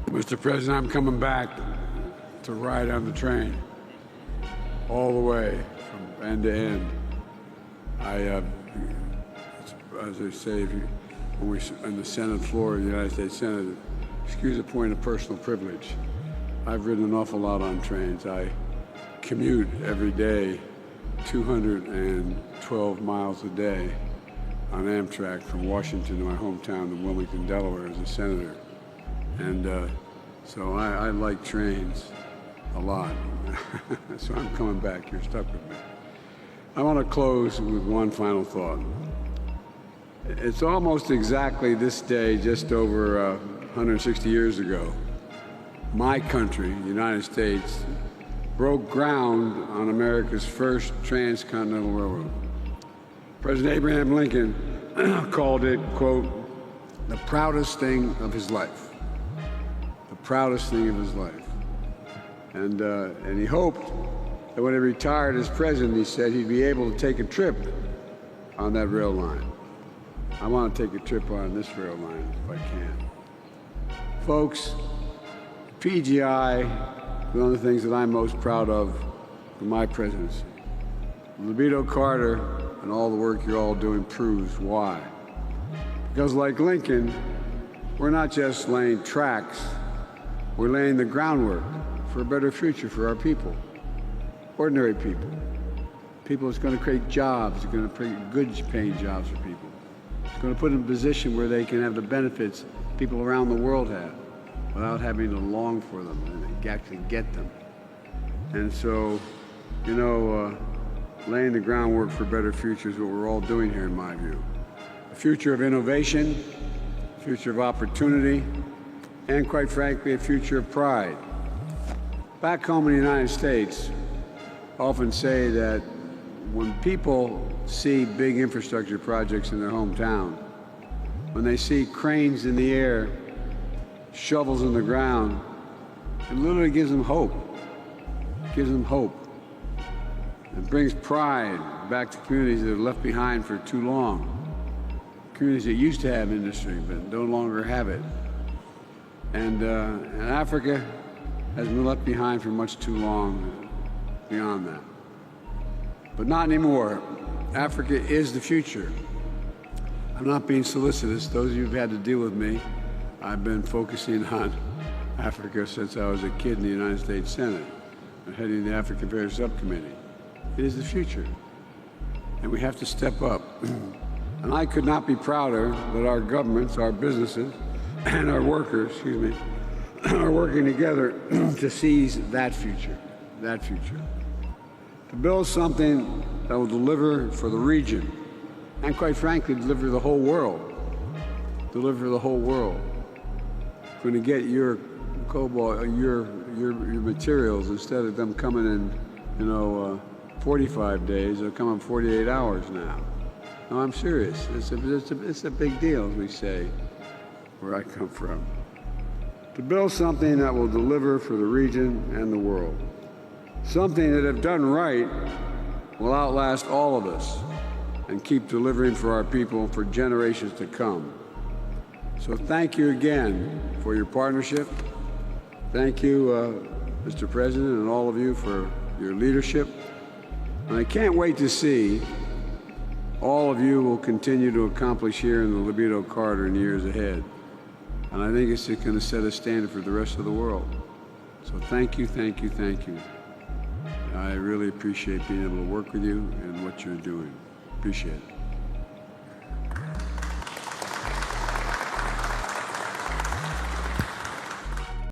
[SPEAKER 13] Mr. President, I'm coming back to ride on the train all the way from end to end. As they say, when we on the Senate floor of the United States Senate, excuse a point of personal privilege. I've ridden an awful lot on trains. I commute every day 212 miles a day on Amtrak from Washington to my hometown of Wilmington, Delaware as a senator. And so I like trains a lot. So I'm coming back. You're stuck with me. I want to close with one final thought. It's almost exactly this day, just over 160 years ago, my country, the United States, broke ground on America's first transcontinental railroad. President Abraham Lincoln called it, quote, the proudest thing of his life. The proudest thing of his life. And he hoped that when he retired as president, he said he'd be able to take a trip on that rail line. I want to take a trip on this rail line if I can. Folks, PGI, one of the things that I'm most proud of in my presidency. Lobito Carter and all the work you're all doing proves why. Because like Lincoln, we're not just laying tracks, we're laying the groundwork for a better future for our people, ordinary people. People that's going to create jobs, it's going to create good paying jobs for people. It's going to put them in a position where they can have the benefits people around the world have without having to long for them and actually get them. And so, you know, laying the groundwork for a better future is what we're all doing here in my view. A future of innovation, a future of opportunity, and quite frankly, a future of pride. Back home in the United States, I often say that when people see big infrastructure projects in their hometown, when they see cranes in the air, shovels in the ground, it literally gives them hope. It gives them hope. It brings pride back to communities that are left behind for too long. Communities that used to have industry but no longer have it. And Africa has been left behind for much too long beyond that. But not anymore. Africa is the future. I'm not being solicitous. Those of you who've had to deal with me, I've been focusing on Africa since I was a kid in the United States Senate, heading the African Affairs Subcommittee. It is the future, and we have to step up. And I could not be prouder that our governments, our businesses, and our workers, are working together to seize that future, to build something that will deliver for the region, and quite frankly, deliver the whole world. Going to get your cobalt, your materials, instead of them coming in, 45 days, they'll come in 48 hours now. No, I'm serious. It's a big deal, as we say, where I come from. To build something that will deliver for the region and the world. Something that, if done right, will outlast all of us and keep delivering for our people for generations to come. So thank you again for your partnership. Thank you, Mr. President, and all of you for your leadership. And I can't wait to see all of you will continue to accomplish here in the Lobito Corridor in the years ahead. And I think it's going to set a standard for the rest of the world. So thank you. I really appreciate being able to work with you and what you're doing. Appreciate it.